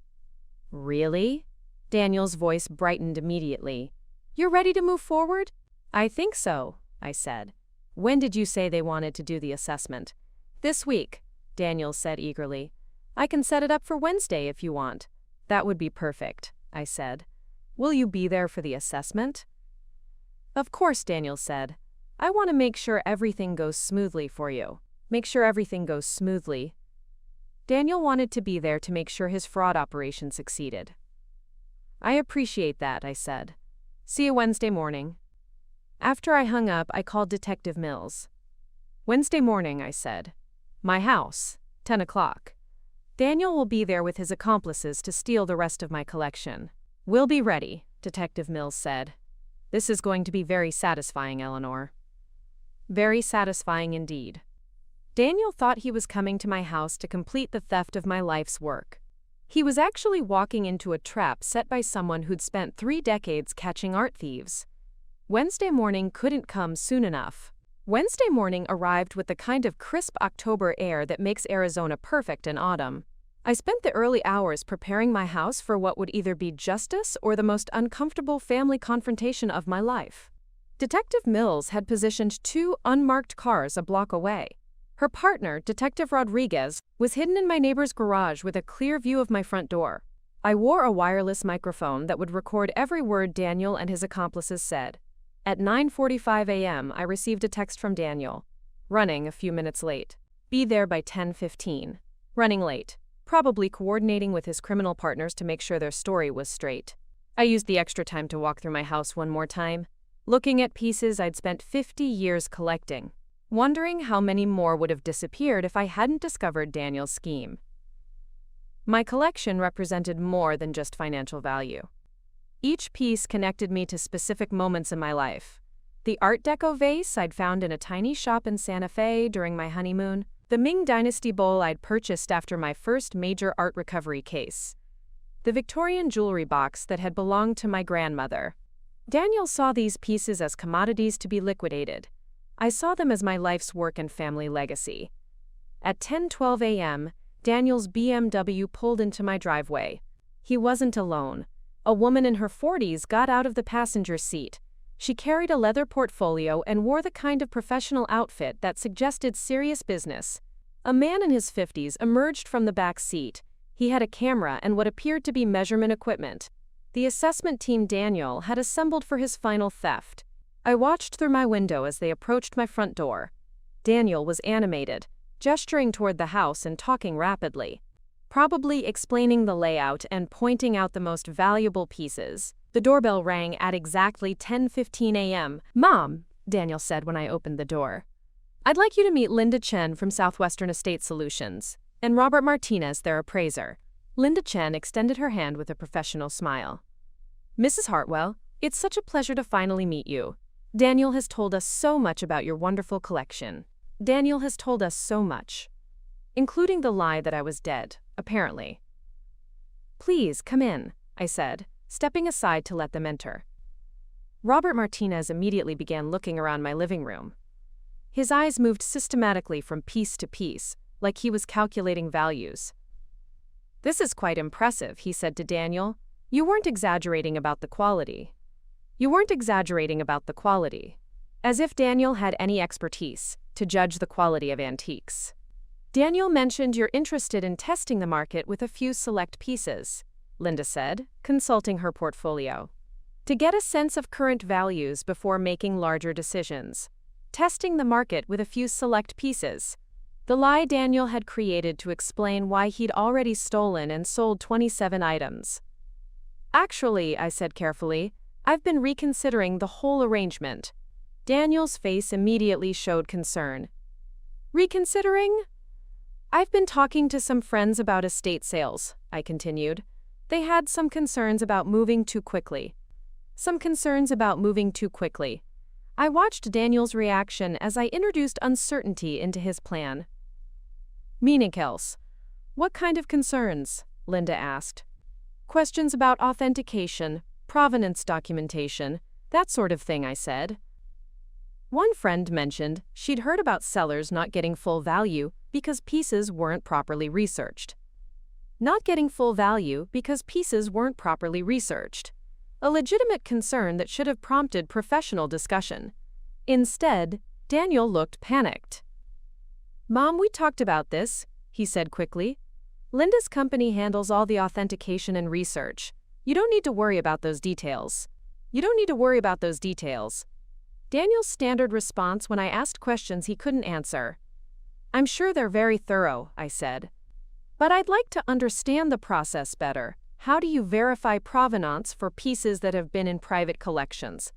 Really? Daniel's voice brightened immediately. You're ready to move forward? I think so, I said. When did you say they wanted to do the assessment? This week, Daniel said eagerly. I can set it up for Wednesday if you want. That would be perfect, I said. Will you be there for the assessment? Of course, Daniel said. I want to make sure everything goes smoothly for you. Make sure everything goes smoothly. Daniel wanted to be there to make sure his fraud operation succeeded. I appreciate that, I said. See you Wednesday morning. After I hung up, I called Detective Mills. Wednesday morning, I said. My house, 10 o'clock. Daniel will be there with his accomplices to steal the rest of my collection. We'll be ready, Detective Mills said. This is going to be very satisfying, Eleanor. Very satisfying indeed. Daniel thought he was coming to my house to complete the theft of my life's work. He was actually walking into a trap set by someone who'd spent 3 decades catching art thieves. Wednesday morning couldn't come soon enough. Wednesday morning arrived with the kind of crisp October air that makes Arizona perfect in autumn. I spent the early hours preparing my house for what would either be justice or the most uncomfortable family confrontation of my life. Detective Mills had positioned 2 unmarked cars a block away. Her partner, Detective Rodriguez, was hidden in my neighbor's garage with a clear view of my front door. I wore a wireless microphone that would record every word Daniel and his accomplices said. At 9:45 a.m., I received a text from Daniel. Running a few minutes late. Be there by 10:15. Running late. Probably coordinating with his criminal partners to make sure their story was straight. I used the extra time to walk through my house one more time, looking at pieces I'd spent 50 years collecting, wondering how many more would have disappeared if I hadn't discovered Daniel's scheme. My collection represented more than just financial value. Each piece connected me to specific moments in my life. The Art Deco vase I'd found in a tiny shop in Santa Fe during my honeymoon, the Ming Dynasty bowl I'd purchased after my first major art recovery case, the Victorian jewelry box that had belonged to my grandmother. Daniel saw these pieces as commodities to be liquidated. I saw them as my life's work and family legacy. At 10:12 a.m., Daniel's BMW pulled into my driveway. He wasn't alone. A woman in her 40s got out of the passenger seat. She carried a leather portfolio and wore the kind of professional outfit that suggested serious business. A man in his 50s emerged from the back seat. He had a camera and what appeared to be measurement equipment. The assessment team Daniel had assembled for his final theft. I watched through my window as they approached my front door. Daniel was animated, gesturing toward the house and talking rapidly, probably explaining the layout and pointing out the most valuable pieces. The doorbell rang at exactly 10:15 a.m. "Mom," Daniel said when I opened the door. "I'd like you to meet Linda Chen from Southwestern Estate Solutions, and Robert Martinez, their appraiser." Linda Chen extended her hand with a professional smile. "Mrs. Hartwell, it's such a pleasure to finally meet you. Daniel has told us so much about your wonderful collection. Daniel has told us so much, including the lie that I was dead, apparently." "Please, come in," I said, stepping aside to let them enter. Robert Martinez immediately began looking around my living room. His eyes moved systematically from piece to piece, like he was calculating values. "This is quite impressive," he said to Daniel. "You weren't exaggerating about the quality. You weren't exaggerating about the quality." As if Daniel had any expertise to judge the quality of antiques. "Daniel mentioned you're interested in testing the market with a few select pieces," Linda said, consulting her portfolio, "to get a sense of current values before making larger decisions. Testing the market with a few select pieces." The lie Daniel had created to explain why he'd already stolen and sold 27 items. "Actually," I said carefully, "I've been reconsidering the whole arrangement." Daniel's face immediately showed concern. "Reconsidering?" "I've been talking to some friends about estate sales," I continued. "They had some concerns about moving too quickly." I watched Daniel's reaction as I introduced uncertainty into his plan. "Meaning-else? What kind of concerns?" Linda asked. "Questions about authentication, provenance documentation, that sort of thing," I said. One friend mentioned she'd heard about sellers not getting full value because pieces weren't properly researched. Not getting full value because pieces weren't properly researched. A legitimate concern that should have prompted professional discussion. Instead, Daniel looked panicked. "Mom, we talked about this," he said quickly. "Linda's company handles all the authentication and research. You don't need to worry about those details." Daniel's standard response when I asked questions he couldn't answer. "I'm sure they're very thorough," I said. "But I'd like to understand the process better. How do you verify provenance for pieces that have been in private collections?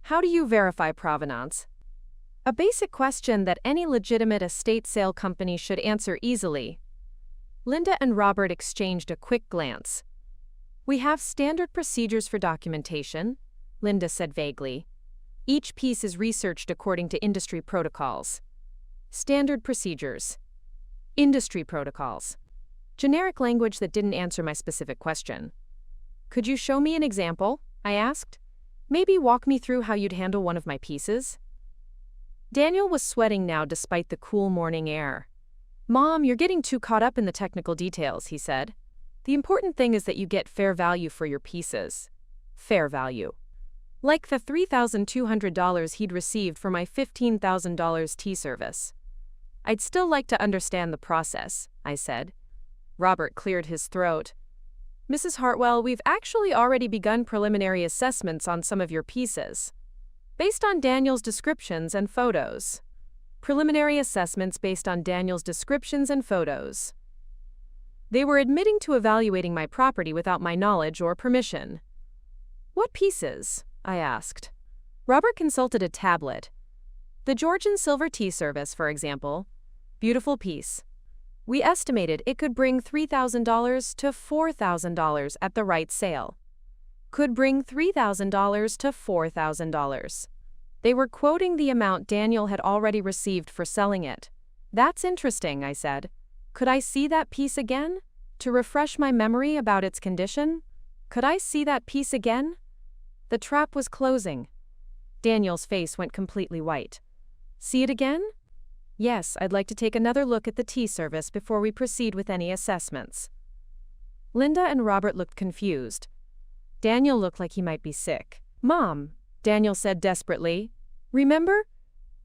How do you verify provenance?" A basic question that any legitimate estate sale company should answer easily. Linda and Robert exchanged a quick glance. "We have standard procedures for documentation," Linda said vaguely. "Each piece is researched according to industry protocols." Standard procedures. Industry protocols. Generic language that didn't answer my specific question. "Could you show me an example?" I asked. Maybe walk me through how you'd handle one of my pieces? Daniel was sweating now despite the cool morning air. Mom, you're getting too caught up in the technical details, he said. The important thing is that you get fair value for your pieces. Fair value. Like the $3,200 he'd received for my $15,000 tea service. I'd still like to understand the process, I said. Robert cleared his throat. Mrs. Hartwell, we've actually already begun preliminary assessments on some of your pieces. Based on Daniel's descriptions and photos. Preliminary assessments based on Daniel's descriptions and photos. They were admitting to evaluating my property without my knowledge or permission. What pieces? I asked. Robert consulted a tablet. The Georgian silver tea service, for example. Beautiful piece. We estimated it could bring $3,000 to $4,000 at the right sale. Could bring $3,000 to $4,000. They were quoting the amount Daniel had already received for selling it. That's interesting, I said. Could I see that piece again? To refresh my memory about its condition? Could I see that piece again? The trap was closing. Daniel's face went completely white. See it again? Yes, I'd like to take another look at the tea service before we proceed with any assessments. Linda and Robert looked confused. Daniel looked like he might be sick. Mom, Daniel said desperately, remember?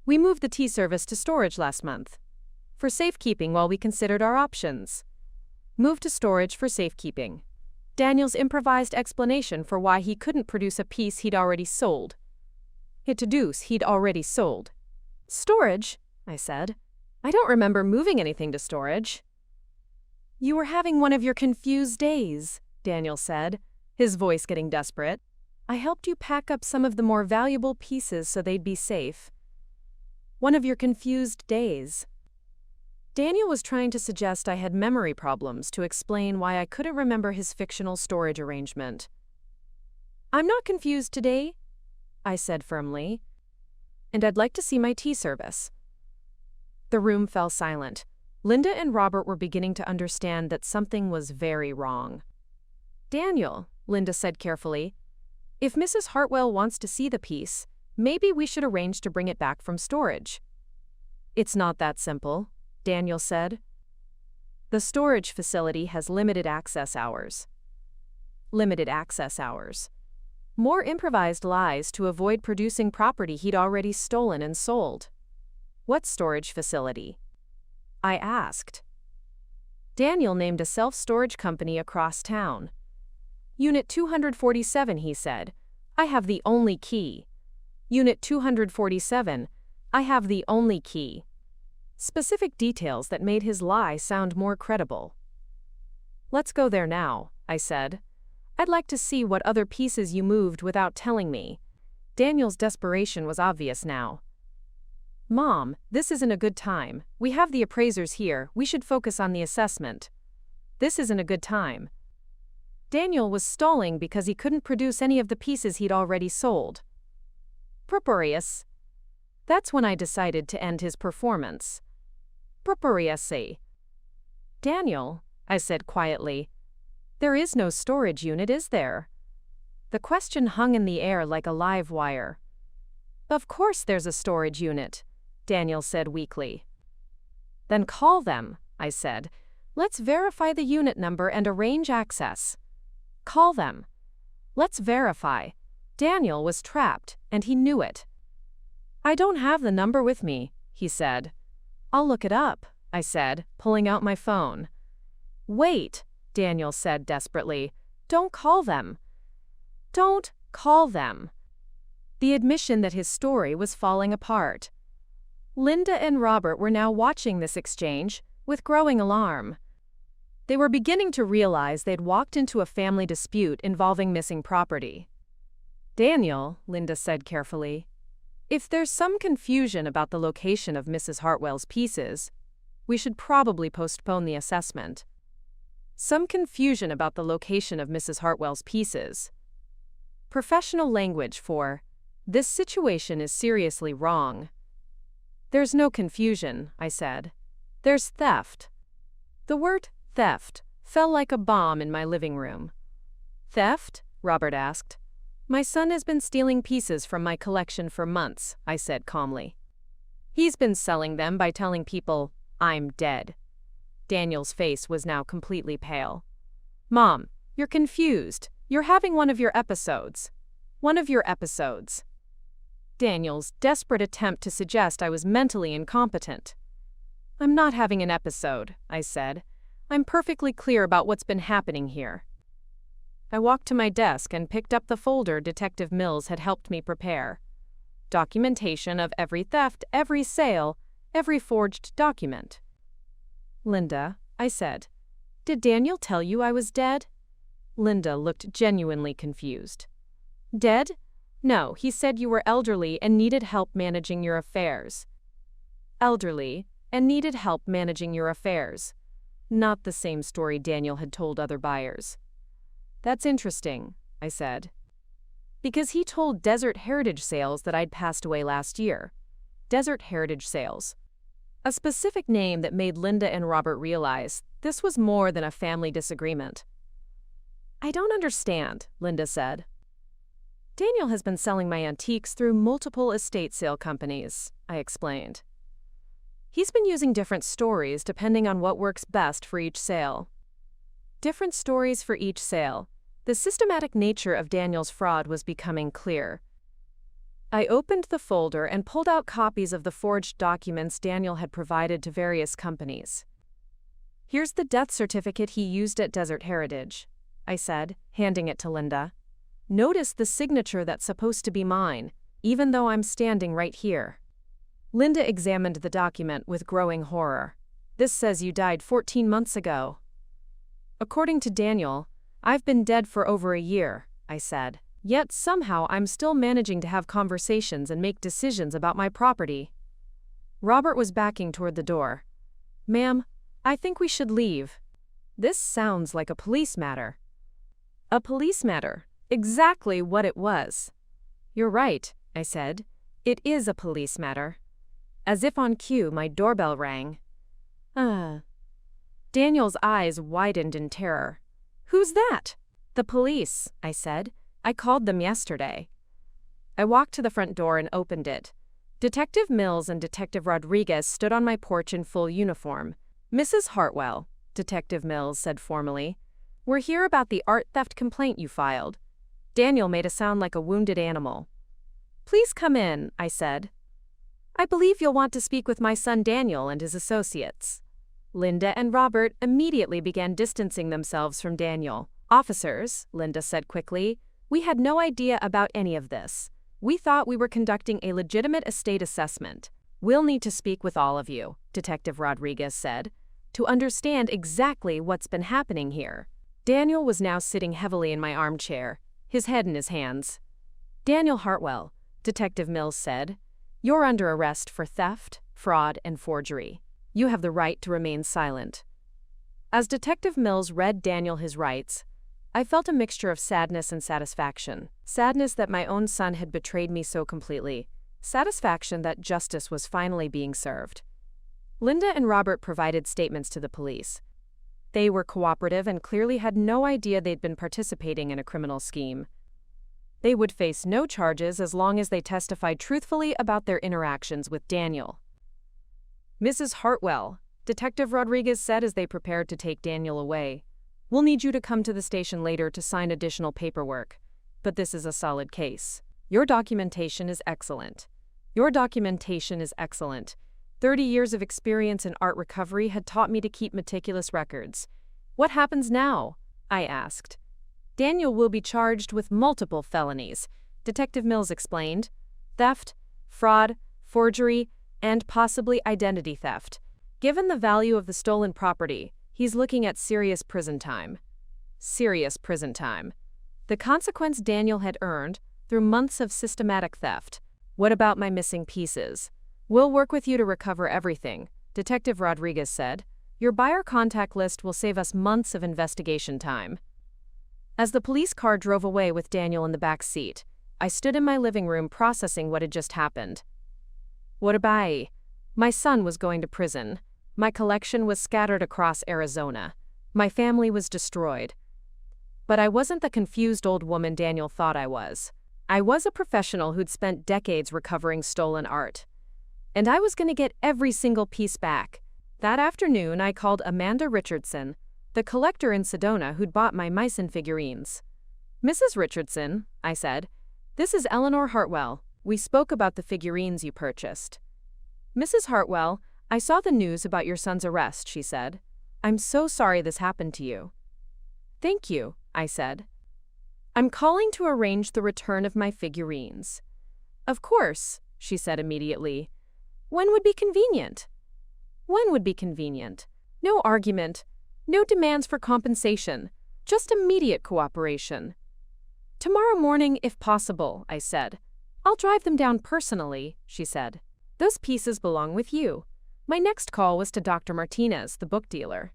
We moved the tea service to storage last month. For safekeeping while we considered our options. Moved to storage for safekeeping. Daniel's improvised explanation for why he couldn't produce a piece he'd already sold. He'd already sold. Storage? I said. I don't remember moving anything to storage. You were having one of your confused days, Daniel said, his voice getting desperate. I helped you pack up some of the more valuable pieces so they'd be safe. One of your confused days. Daniel was trying to suggest I had memory problems to explain why I couldn't remember his fictional storage arrangement. I'm not confused today, I said firmly. And I'd like to see my tea service. The room fell silent. Linda and Robert were beginning to understand that something was very wrong. Daniel, Linda said carefully, if Mrs. Hartwell wants to see the piece, maybe we should arrange to bring it back from storage. It's not that simple, Daniel said. The storage facility has limited access hours. Limited access hours. More improvised lies to avoid producing property he'd already stolen and sold. What storage facility? I asked. Daniel named a self-storage company across town. Unit 247, he said. I have the only key. Unit 247, I have the only key. Specific details that made his lie sound more credible. Let's go there now, I said. I'd like to see what other pieces you moved without telling me. Daniel's desperation was obvious now. Mom, this isn't a good time. We have the appraisers here. We should focus on the assessment. This isn't a good time. Daniel was stalling because he couldn't produce any of the pieces he'd already sold. Purpurious. That's when I decided to end his performance. Purpuriously. Daniel, I said quietly, there is no storage unit, is there? The question hung in the air like a live wire. Of course there's a storage unit, Daniel said weakly. Then call them, I said. Let's verify the unit number and arrange access. Call them. Let's verify. Daniel was trapped, and he knew it. I don't have the number with me, he said. I'll look it up, I said, pulling out my phone. Wait, Daniel said desperately. Don't call them. Don't call them. The admission that his story was falling apart. Linda and Robert were now watching this exchange with growing alarm. They were beginning to realize they'd walked into a family dispute involving missing property. Daniel, Linda said carefully, if there's some confusion about the location of Mrs. Hartwell's pieces, we should probably postpone the assessment. Some confusion about the location of Mrs. Hartwell's pieces. Professional language for, this situation is seriously wrong. There's no confusion, I said. There's theft. The word theft fell like a bomb in my living room. Theft? Robert asked. My son has been stealing pieces from my collection for months, I said calmly. He's been selling them by telling people, I'm dead. Daniel's face was now completely pale. Mom, you're confused. You're having one of your episodes. One of your episodes. Daniel's desperate attempt to suggest I was mentally incompetent. I'm not having an episode, I said. I'm perfectly clear about what's been happening here. I walked to my desk and picked up the folder Detective Mills had helped me prepare. Documentation of every theft, every sale, every forged document. Linda, I said, did Daniel tell you I was dead? Linda looked genuinely confused. Dead? No, he said you were elderly and needed help managing your affairs. Elderly and needed help managing your affairs. Not the same story Daniel had told other buyers. That's interesting, I said. Because he told Desert Heritage Sales that I'd passed away last year. Desert Heritage Sales. A specific name that made Linda and Robert realize this was more than a family disagreement. I don't understand, Linda said. Daniel has been selling my antiques through multiple estate sale companies, I explained. He's been using different stories depending on what works best for each sale. Different stories for each sale. The systematic nature of Daniel's fraud was becoming clear. I opened the folder and pulled out copies of the forged documents Daniel had provided to various companies. Here's the death certificate he used at Desert Heritage, I said, handing it to Linda. Notice the signature that's supposed to be mine, even though I'm standing right here. Linda examined the document with growing horror. This says you died 14 months ago. According to Daniel, I've been dead for over a year, I said. Yet somehow I'm still managing to have conversations and make decisions about my property. Robert was backing toward the door. Ma'am, I think we should leave. This sounds like a police matter. A police matter. Exactly what it was. You're right, I said. It is a police matter. As if on cue, my doorbell rang. Daniel's eyes widened in terror. Who's that? The police, I said. I called them yesterday. I walked to the front door and opened it. Detective Mills and Detective Rodriguez stood on my porch in full uniform. Mrs. Hartwell, Detective Mills said formally, we're here about the art theft complaint you filed. Daniel made a sound like a wounded animal. Please come in, I said. I believe you'll want to speak with my son Daniel and his associates. Linda and Robert immediately began distancing themselves from Daniel. Officers, Linda said quickly, we had no idea about any of this. We thought we were conducting a legitimate estate assessment. We'll need to speak with all of you, Detective Rodriguez said, to understand exactly what's been happening here. Daniel was now sitting heavily in my armchair, his head in his hands. Daniel Hartwell, Detective Mills said, you're under arrest for theft, fraud, and forgery. You have the right to remain silent. As Detective Mills read Daniel his rights, I felt a mixture of sadness and satisfaction. Sadness that my own son had betrayed me so completely. Satisfaction that justice was finally being served. Linda and Robert provided statements to the police. They were cooperative and clearly had no idea they'd been participating in a criminal scheme. They would face no charges as long as they testified truthfully about their interactions with Daniel. Mrs. Hartwell, Detective Rodriguez said as they prepared to take Daniel away, we'll need you to come to the station later to sign additional paperwork, but this is a solid case. Your documentation is excellent. Your documentation is excellent. 30 years of experience in art recovery had taught me to keep meticulous records. What happens now? I asked. Daniel will be charged with multiple felonies, Detective Mills explained. Theft, fraud, forgery, and possibly identity theft. Given the value of the stolen property, he's looking at serious prison time. Serious prison time. The consequence Daniel had earned through months of systematic theft. What about my missing pieces? We'll work with you to recover everything, Detective Rodriguez said. Your buyer contact list will save us months of investigation time. As the police car drove away with Daniel in the back seat, I stood in my living room processing what had just happened. What about? My son was going to prison. My collection was scattered across Arizona. My family was destroyed. But I wasn't the confused old woman Daniel thought I was. I was a professional who'd spent decades recovering stolen art. And I was going to get every single piece back. That afternoon, I called Amanda Richardson, the collector in Sedona who'd bought my Meissen figurines. "Mrs. Richardson," I said, "this is Eleanor Hartwell. We spoke about the figurines you purchased." "Mrs. Hartwell, I saw the news about your son's arrest," she said. "I'm so sorry this happened to you." "Thank you," I said. "I'm calling to arrange the return of my figurines." "Of course," she said immediately. "When would be convenient?" "When would be convenient? No argument, no demands for compensation, just immediate cooperation." "Tomorrow morning, if possible," I said. "I'll drive them down personally," she said. "Those pieces belong with you." My next call was to Dr. Martinez, the book dealer.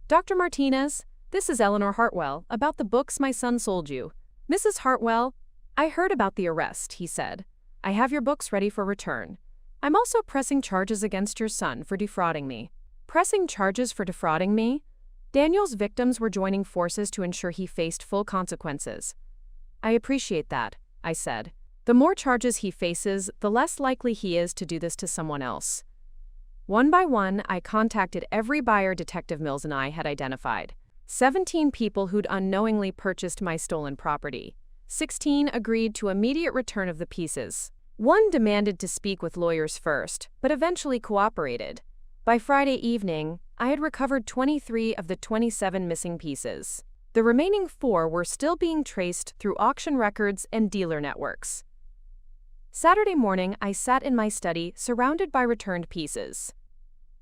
"Dr. Martinez, this is Eleanor Hartwell, about the books my son sold you." "Mrs. Hartwell, I heard about the arrest," he said. "I have your books ready for return. I'm also pressing charges against your son for defrauding me." "Pressing charges for defrauding me?" Daniel's victims were joining forces to ensure he faced full consequences. "I appreciate that," I said. "The more charges he faces, the less likely he is to do this to someone else." One by one, I contacted every buyer Detective Mills and I had identified. 17 people who'd unknowingly purchased my stolen property. 16 agreed to immediate return of the pieces. One demanded to speak with lawyers first, but eventually cooperated. By Friday evening, I had recovered 23 of the 27 missing pieces. The remaining 4 were still being traced through auction records and dealer networks. Saturday morning, I sat in my study, surrounded by returned pieces.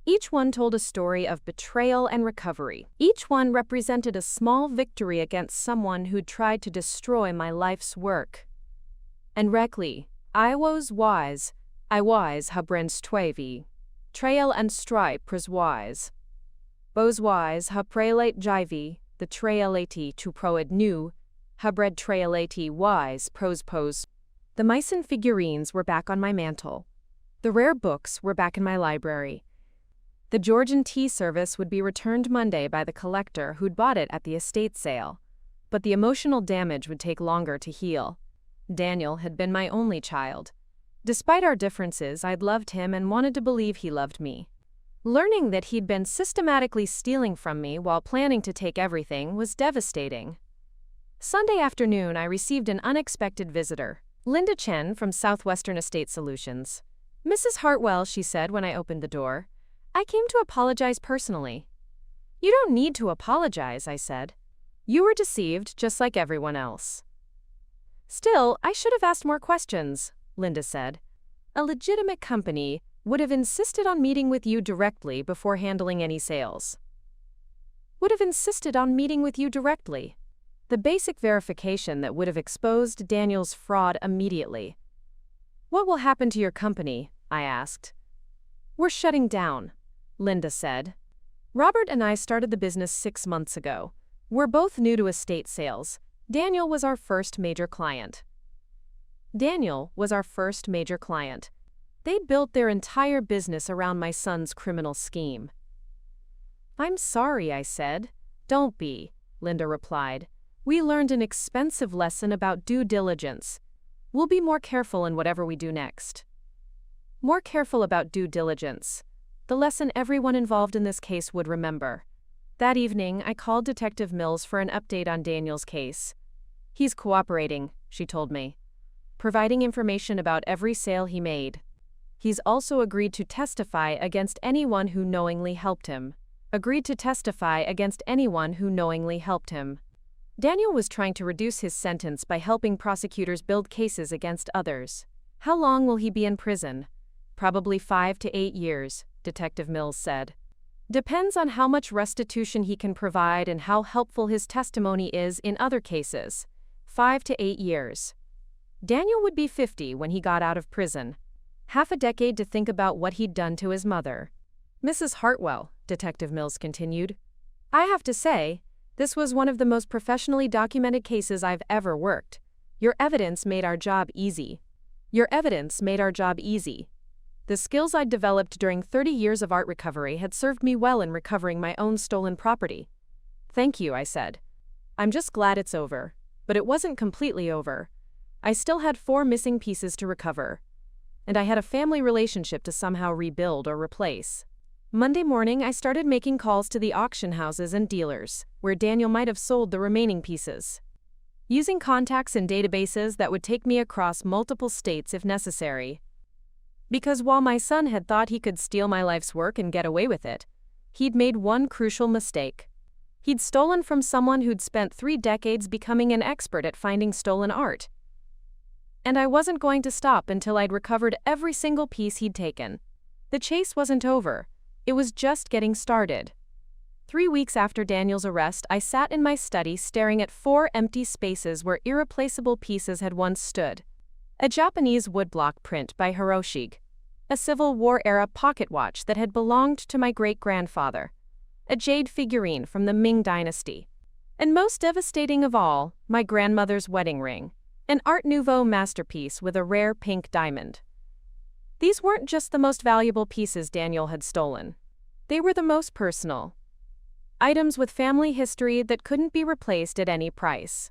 Each one told a story of betrayal and recovery. Each one represented a small victory against someone who'd tried to destroy my life's work. And Reckley, I was wise habrens twavi. Trail and stripe pres wise. Bos wise ha prelate jivi, the trailati to proed new, habred trailati wise pros. The Meissen figurines were back on my mantle. The rare books were back in my library. The Georgian tea service would be returned Monday by the collector who'd bought it at the estate sale. But the emotional damage would take longer to heal. Daniel had been my only child. Despite our differences, I'd loved him and wanted to believe he loved me. Learning that he'd been systematically stealing from me while planning to take everything was devastating. Sunday afternoon, I received an unexpected visitor. Linda Chen from Southwestern Estate Solutions. "Mrs. Hartwell," she said when I opened the door, "I came to apologize personally." "You don't need to apologize," I said. "You were deceived just like everyone else." "Still, I should have asked more questions," Linda said. "A legitimate company would have insisted on meeting with you directly before handling any sales." "Would have insisted on meeting with you directly." The basic verification that would have exposed Daniel's fraud immediately. "What will happen to your company?" I asked. "We're shutting down," Linda said. "Robert and I started the business 6 months ago. We're both new to estate sales. Daniel was our first major client." They'd built their entire business around my son's criminal scheme. "I'm sorry," I said. "Don't be," Linda replied. "We learned an expensive lesson about due diligence. We'll be more careful in whatever we do next." More careful about due diligence. The lesson everyone involved in this case would remember. That evening, I called Detective Mills for an update on Daniel's case. "He's cooperating," she told me, "providing information about every sale he made. He's also agreed to testify against anyone who knowingly helped him. Daniel was trying to reduce his sentence by helping prosecutors build cases against others. How long will he be in prison? Probably 5 to 8 years, Detective Mills said. Depends on how much restitution he can provide and how helpful his testimony is in other cases. 5 to 8 years. Daniel would be 50 when he got out of prison. Half a decade to think about what he'd done to his mother. Mrs. Hartwell, Detective Mills continued. I have to say, this was one of the most professionally documented cases I've ever worked. Your evidence made our job easy. The skills I'd developed during 30 years of art recovery had served me well in recovering my own stolen property. Thank you, I said. I'm just glad it's over. But it wasn't completely over. I still had 4 missing pieces to recover, and I had a family relationship to somehow rebuild or replace. Monday morning, I started making calls to the auction houses and dealers, where Daniel might have sold the remaining pieces. Using contacts and databases that would take me across multiple states if necessary. Because while my son had thought he could steal my life's work and get away with it, he'd made one crucial mistake. He'd stolen from someone who'd spent 3 decades becoming an expert at finding stolen art. And I wasn't going to stop until I'd recovered every single piece he'd taken. The chase wasn't over. It was just getting started. 3 weeks after Daniel's arrest, I sat in my study staring at 4 empty spaces where irreplaceable pieces had once stood. A Japanese woodblock print by Hiroshige. A Civil War-era pocket watch that had belonged to my great-grandfather. A jade figurine from the Ming Dynasty. And most devastating of all, my grandmother's wedding ring. An Art Nouveau masterpiece with a rare pink diamond. These weren't just the most valuable pieces Daniel had stolen. They were the most personal. Items with family history that couldn't be replaced at any price.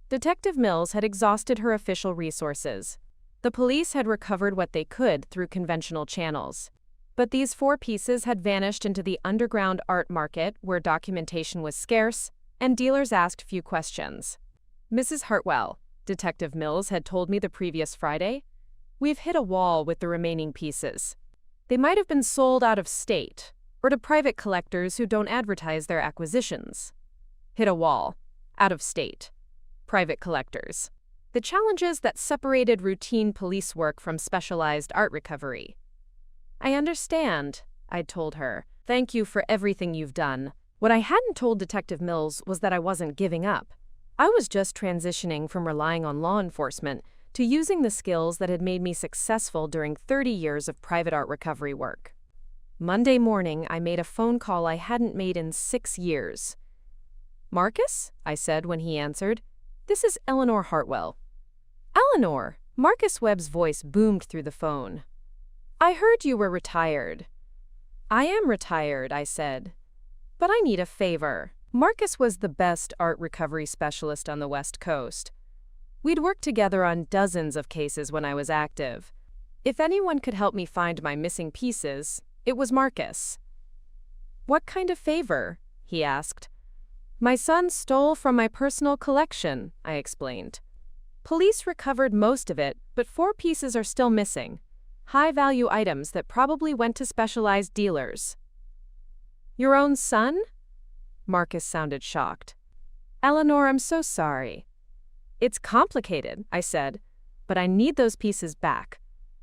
Detective Mills had exhausted her official resources. The police had recovered what they could through conventional channels. But these 4 pieces had vanished into the underground art market where documentation was scarce and dealers asked few questions. Mrs. Hartwell, Detective Mills had told me the previous Friday, we've hit a wall with the remaining pieces. They might have been sold out of state or to private collectors who don't advertise their acquisitions. Hit a wall. Out of state. Private collectors. The challenges that separated routine police work from specialized art recovery. I understand, I'd told her. Thank you for everything you've done. What I hadn't told Detective Mills was that I wasn't giving up. I was just transitioning from relying on law enforcement to using the skills that had made me successful during 30 years of private art recovery work. Monday morning, I made a phone call I hadn't made in 6 years. Marcus? I said when he answered. This is Eleanor Hartwell. Eleanor! Marcus Webb's voice boomed through the phone. I heard you were retired. I am retired, I said. But I need a favor. Marcus was the best art recovery specialist on the West Coast. We'd worked together on dozens of cases when I was active. If anyone could help me find my missing pieces, it was Marcus. What kind of favor? He asked. My son stole from my personal collection, I explained. Police recovered most of it, but 4 pieces are still missing. High-value items that probably went to specialized dealers. Your own son? Marcus sounded shocked. Eleanor, I'm so sorry. It's complicated, I said, but I need those pieces back.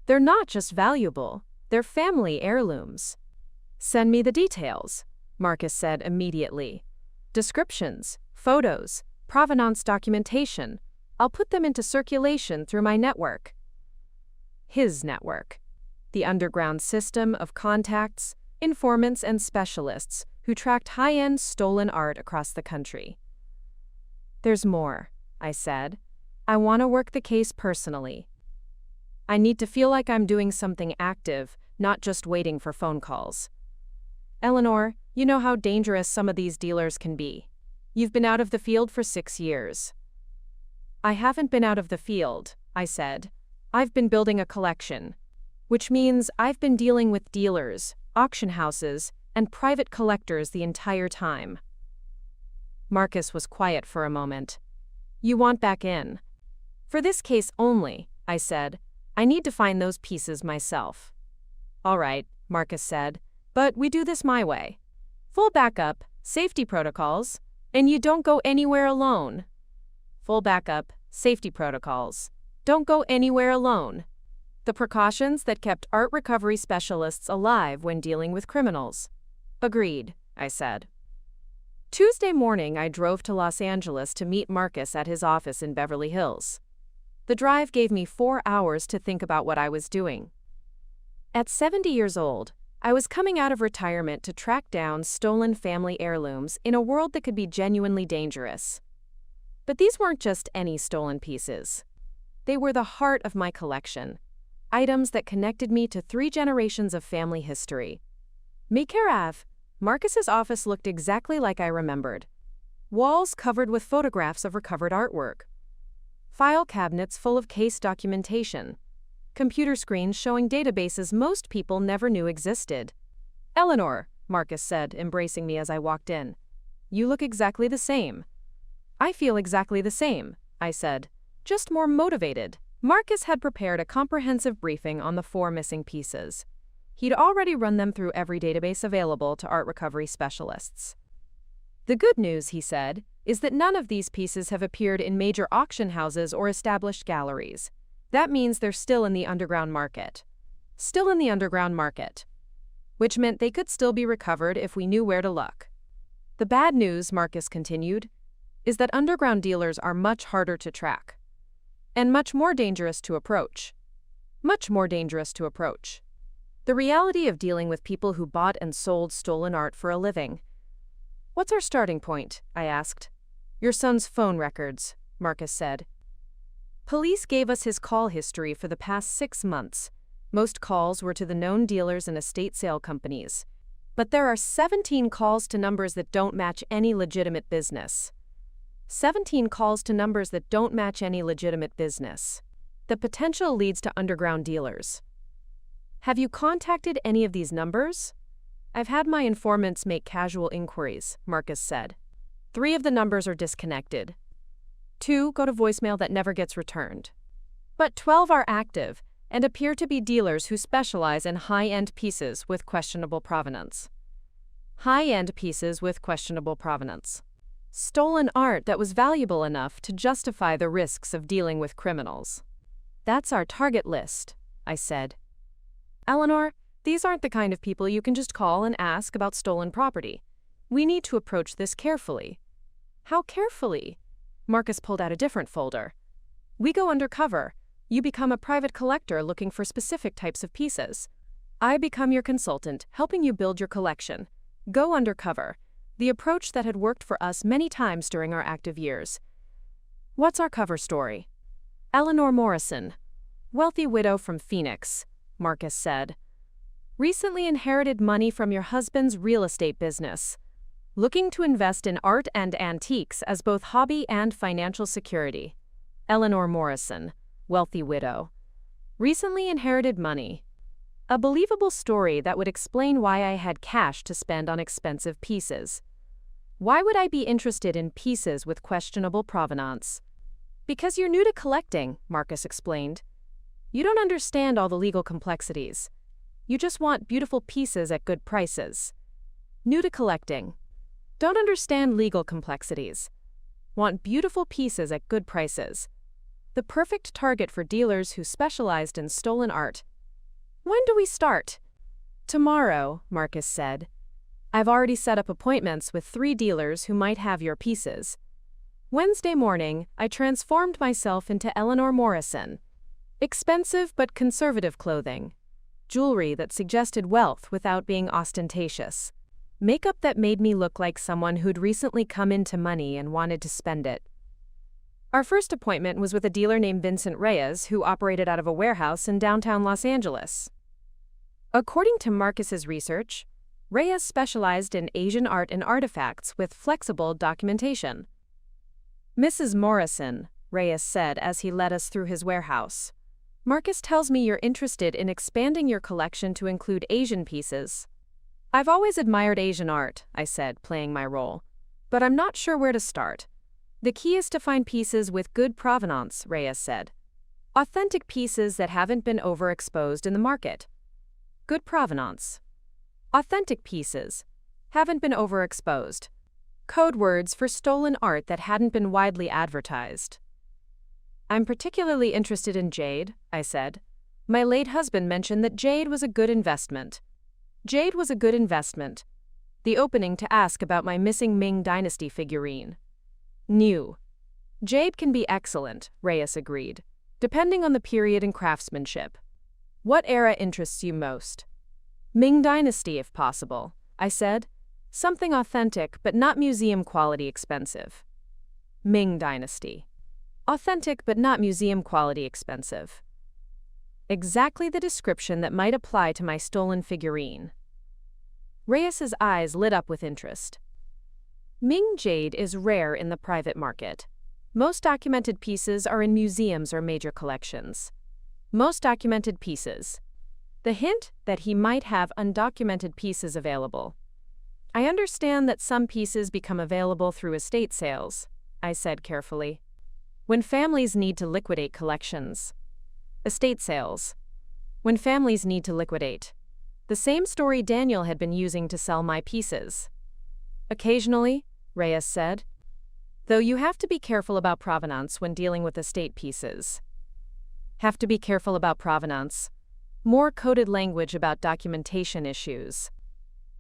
They're not just valuable, they're family heirlooms. Send me the details, Marcus said immediately. Descriptions, photos, provenance documentation. I'll put them into circulation through my network. His network. The underground system of contacts, informants, and specialists who tracked high-end stolen art across the country. There's more, I said. I want to work the case personally. I need to feel like I'm doing something active, not just waiting for phone calls. Eleanor, you know how dangerous some of these dealers can be. You've been out of the field for 6 years. I haven't been out of the field, I said. I've been building a collection, which means I've been dealing with dealers, auction houses, and private collectors the entire time. Marcus was quiet for a moment. You want back in? For this case only, I said. I need to find those pieces myself. All right, Marcus said, but we do this my way. Full backup, safety protocols, and you don't go anywhere alone. Full backup, safety protocols. Don't go anywhere alone. The precautions that kept art recovery specialists alive when dealing with criminals. Agreed, I said. Tuesday morning, I drove to Los Angeles to meet Marcus at his office in Beverly Hills. The drive gave me 4 hours to think about what I was doing. At 70 years old, I was coming out of retirement to track down stolen family heirlooms in a world that could be genuinely dangerous. But these weren't just any stolen pieces. They were the heart of my collection, items that connected me to 3 generations of family history. Mikarav, Marcus's office looked exactly like I remembered. Walls covered with photographs of recovered artwork. File cabinets full of case documentation. Computer screens showing databases most people never knew existed. "Eleanor," Marcus said, embracing me as I walked in. "You look exactly the same." "I feel exactly the same," I said, "just more motivated." Marcus had prepared a comprehensive briefing on the 4 missing pieces. He'd already run them through every database available to art recovery specialists. "The good news," he said, "is that none of these pieces have appeared in major auction houses or established galleries. That means they're still in the underground market." Still in the underground market. Which meant they could still be recovered if we knew where to look. "The bad news," Marcus continued, "is that underground dealers are much harder to track. And much more dangerous to approach. Much more dangerous to approach. The reality of dealing with people who bought and sold stolen art for a living." "What's our starting point?" I asked. "Your son's phone records," Marcus said. "Police gave us his call history for the past 6 months. Most calls were to the known dealers and estate sale companies. But there are 17 calls to numbers that don't match any legitimate business. 17 calls to numbers that don't match any legitimate business. The potential leads to underground dealers." "Have you contacted any of these numbers?" "I've had my informants make casual inquiries," Marcus said. 3 of the numbers are disconnected. 2 go to voicemail that never gets returned. But 12 are active and appear to be dealers who specialize in high-end pieces with questionable provenance. High-end pieces with questionable provenance. Stolen art that was valuable enough to justify the risks of dealing with criminals. "That's our target list," I said. "Eleanor, these aren't the kind of people you can just call and ask about stolen property. We need to approach this carefully." "How carefully?" Marcus pulled out a different folder. "We go undercover. You become a private collector looking for specific types of pieces. I become your consultant, helping you build your collection. Go undercover. The approach that had worked for us many times during our active years." "What's our cover story?" "Eleanor Morrison, wealthy widow from Phoenix," Marcus said. "Recently inherited money from your husband's real estate business. Looking to invest in art and antiques as both hobby and financial security. Eleanor Morrison, wealthy widow. Recently inherited money. A believable story that would explain why I had cash to spend on expensive pieces. Why would I be interested in pieces with questionable provenance?" "Because you're new to collecting," Marcus explained. "You don't understand all the legal complexities. You just want beautiful pieces at good prices. New to collecting. Don't understand legal complexities. Want beautiful pieces at good prices. The perfect target for dealers who specialized in stolen art. When do we start?" "Tomorrow," Marcus said. "I've already set up appointments with 3 dealers who might have your pieces. Wednesday morning, I transformed myself into Eleanor Morrison. Expensive but conservative clothing. Jewelry that suggested wealth without being ostentatious. Makeup that made me look like someone who'd recently come into money and wanted to spend it." Our first appointment was with a dealer named Vincent Reyes who operated out of a warehouse in downtown Los Angeles. According to Marcus's research, Reyes specialized in Asian art and artifacts with flexible documentation. "Mrs. Morrison," Reyes said as he led us through his warehouse, "Marcus tells me you're interested in expanding your collection to include Asian pieces." "I've always admired Asian art," I said, playing my role. "But I'm not sure where to start." "The key is to find pieces with good provenance," Reyes said. "Authentic pieces that haven't been overexposed in the market." Good provenance. Authentic pieces. Haven't been overexposed. Code words for stolen art that hadn't been widely advertised. "I'm particularly interested in jade," I said. "My late husband mentioned that jade was a good investment." Jade was a good investment. The opening to ask about my missing Ming Dynasty figurine. New. Jade can be excellent, Reyes agreed, depending on the period and craftsmanship. "What era interests you most?" "Ming Dynasty, if possible," I said. "Something authentic, but not museum-quality expensive." Ming Dynasty. Authentic, but not museum-quality expensive. Exactly the description that might apply to my stolen figurine. Reyes's eyes lit up with interest. "Ming jade is rare in the private market. Most documented pieces are in museums or major collections. Most documented pieces. The hint that he might have undocumented pieces available. I understand that some pieces become available through estate sales, I said carefully. When families need to liquidate collections. Estate sales. When families need to liquidate. The same story Daniel had been using to sell my pieces. Occasionally, Reyes said. Though you have to be careful about provenance when dealing with estate pieces. Have to be careful about provenance. More coded language about documentation issues.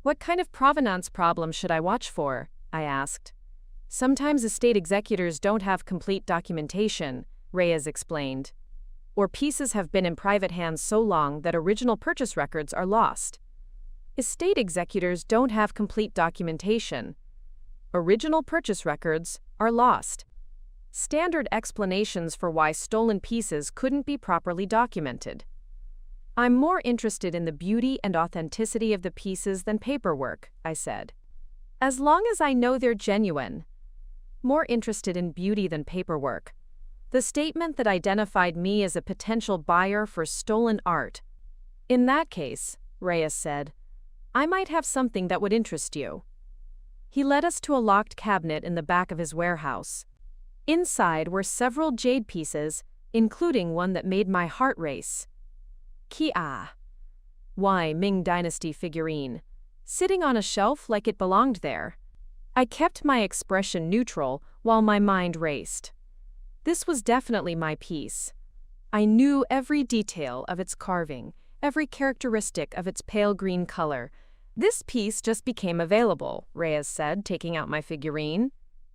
What kind of provenance problem should I watch for? I asked. Sometimes estate executors don't have complete documentation, Reyes explained. Or pieces have been in private hands so long that original purchase records are lost. Estate executors don't have complete documentation. Original purchase records are lost. Standard explanations for why stolen pieces couldn't be properly documented. I'm more interested in the beauty and authenticity of the pieces than paperwork, I said. As long as I know they're genuine. More interested in beauty than paperwork. The statement that identified me as a potential buyer for stolen art. In that case, Reyes said, I might have something that would interest you. He led us to a locked cabinet in the back of his warehouse. Inside were several jade pieces, including one that made my heart race. Kia. Why, Ming Dynasty figurine, sitting on a shelf like it belonged there. I kept my expression neutral while my mind raced. This was definitely my piece. I knew every detail of its carving, every characteristic of its pale green color. This piece just became available, Reyes said, taking out my figurine.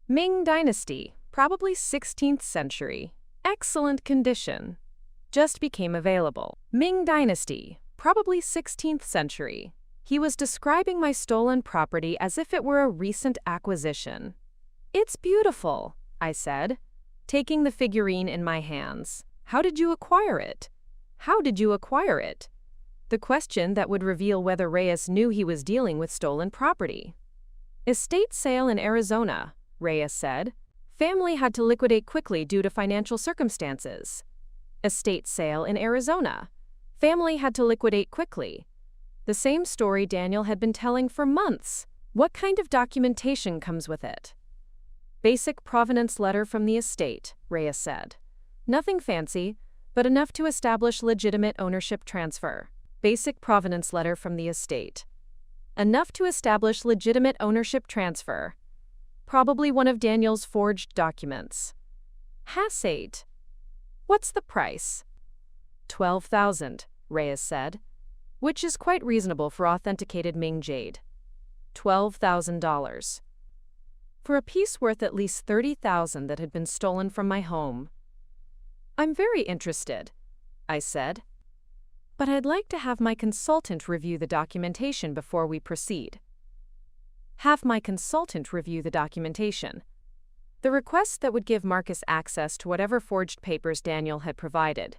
Ming Dynasty, probably 16th century. Excellent condition. Just became available. Ming Dynasty, probably 16th century. He was describing my stolen property as if it were a recent acquisition. It's beautiful, I said, taking the figurine in my hands. How did you acquire it? How did you acquire it? The question that would reveal whether Reyes knew he was dealing with stolen property. Estate sale in Arizona, Reyes said. Family had to liquidate quickly due to financial circumstances. Estate sale in Arizona. Family had to liquidate quickly. The same story Daniel had been telling for months. What kind of documentation comes with it? Basic provenance letter from the estate, Reyes said. Nothing fancy, but enough to establish legitimate ownership transfer. Basic provenance letter from the estate. Enough to establish legitimate ownership transfer. Probably one of Daniel's forged documents. Hasate. What's the price? $12,000, Reyes said, which is quite reasonable for authenticated Ming jade. $12,000. For a piece worth at least $30,000 that had been stolen from my home. I'm very interested, I said. But I'd like to have my consultant review the documentation before we proceed. Have my consultant review the documentation. The request that would give Marcus access to whatever forged papers Daniel had provided.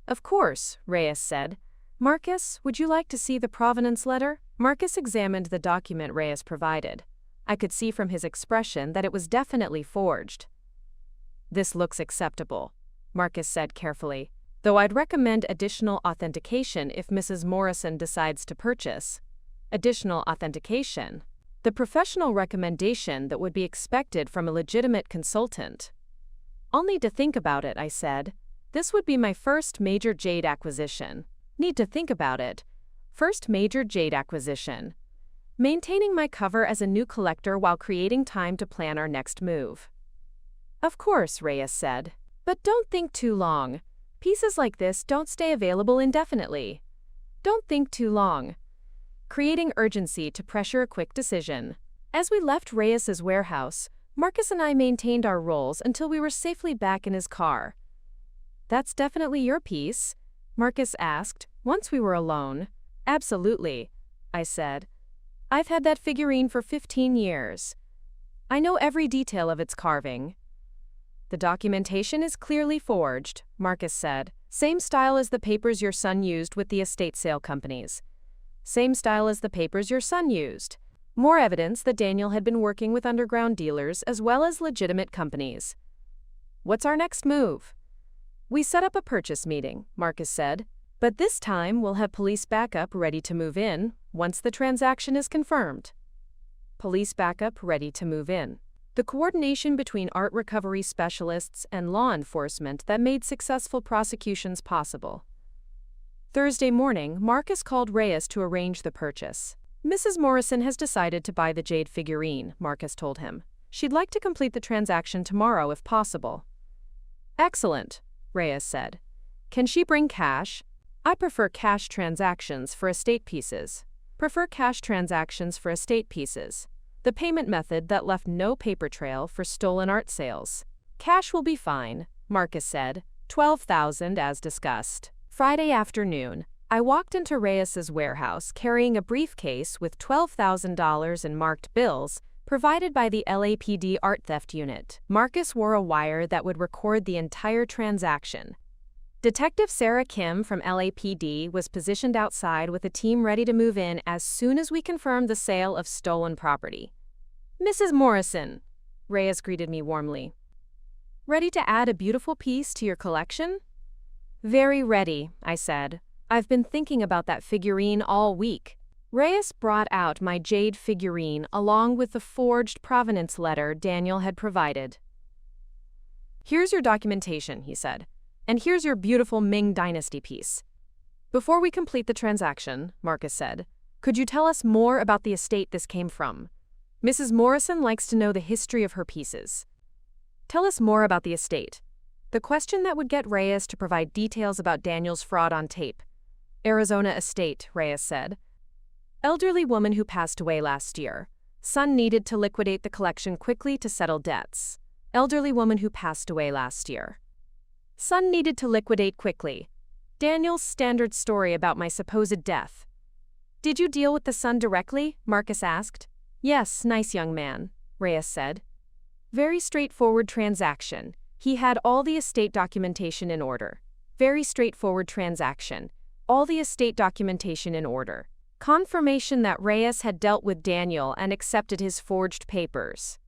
Of course, Reyes said. Marcus, would you like to see the provenance letter? Marcus examined the document Reyes provided. I could see from his expression that it was definitely forged. This looks acceptable, Marcus said carefully, though I'd recommend additional authentication if Mrs. Morrison decides to purchase. Additional authentication. The professional recommendation that would be expected from a legitimate consultant. I'll need to think about it, I said. This would be my first major jade acquisition. Need to think about it. First major jade acquisition. Maintaining my cover as a new collector while creating time to plan our next move. Of course, Reyes said. But don't think too long. Pieces like this don't stay available indefinitely. Don't think too long. Creating urgency to pressure a quick decision. As we left Reyes's warehouse, Marcus and I maintained our roles until we were safely back in his car. That's definitely your piece? Marcus asked, once we were alone. Absolutely, I said. I've had that figurine for 15 years. I know every detail of its carving. The documentation is clearly forged, Marcus said. Same style as the papers your son used with the estate sale companies. Same style as the papers your son used. More evidence that Daniel had been working with underground dealers as well as legitimate companies. What's our next move? We set up a purchase meeting, Marcus said. But this time we'll have police backup ready to move in once the transaction is confirmed. Police backup ready to move in. The coordination between art recovery specialists and law enforcement that made successful prosecutions possible. Thursday morning, Marcus called Reyes to arrange the purchase. Mrs. Morrison has decided to buy the jade figurine, Marcus told him. She'd like to complete the transaction tomorrow if possible. Excellent, Reyes said. Can she bring cash? I prefer cash transactions for estate pieces. Prefer cash transactions for estate pieces. The payment method that left no paper trail for stolen art sales. Cash will be fine, Marcus said. $12,000 as discussed. Friday afternoon, I walked into Reyes's warehouse carrying a briefcase with $12,000 in marked bills provided by the LAPD Art Theft Unit. Marcus wore a wire that would record the entire transaction. Detective Sarah Kim from LAPD was positioned outside with a team ready to move in as soon as we confirmed the sale of stolen property. Mrs. Morrison, Reyes greeted me warmly. Ready to add a beautiful piece to your collection? Very ready, I said. I've been thinking about that figurine all week. Reyes brought out my jade figurine along with the forged provenance letter Daniel had provided. Here's your documentation, he said. And here's your beautiful Ming Dynasty piece. Before we complete the transaction, Marcus said, could you tell us more about the estate this came from? Mrs. Morrison likes to know the history of her pieces. Tell us more about the estate. The question that would get Reyes to provide details about Daniel's fraud on tape. Arizona estate, Reyes said. Elderly woman who passed away last year. Son needed to liquidate the collection quickly to settle debts. Elderly woman who passed away last year. Son needed to liquidate quickly. Daniel's standard story about my supposed death. Did you deal with the son directly? Marcus asked. Yes, nice young man, Reyes said. Very straightforward transaction. He had all the estate documentation in order. Very straightforward transaction. All the estate documentation in order. Confirmation that Reyes had dealt with Daniel and accepted his forged papers.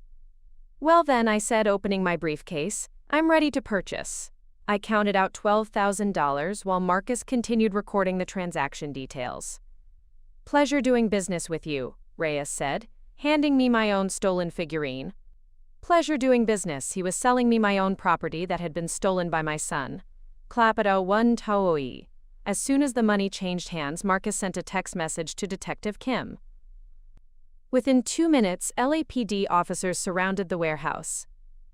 Well then, I said, opening my briefcase, I'm ready to purchase. I counted out $12,000 while Marcus continued recording the transaction details. Pleasure doing business with you, Reyes said, handing me my own stolen figurine. Pleasure doing business. He was selling me my own property that had been stolen by my son. Clapado one Taoi. As soon as the money changed hands, Marcus sent a text message to Detective Kim. Within 2 minutes, LAPD officers surrounded the warehouse.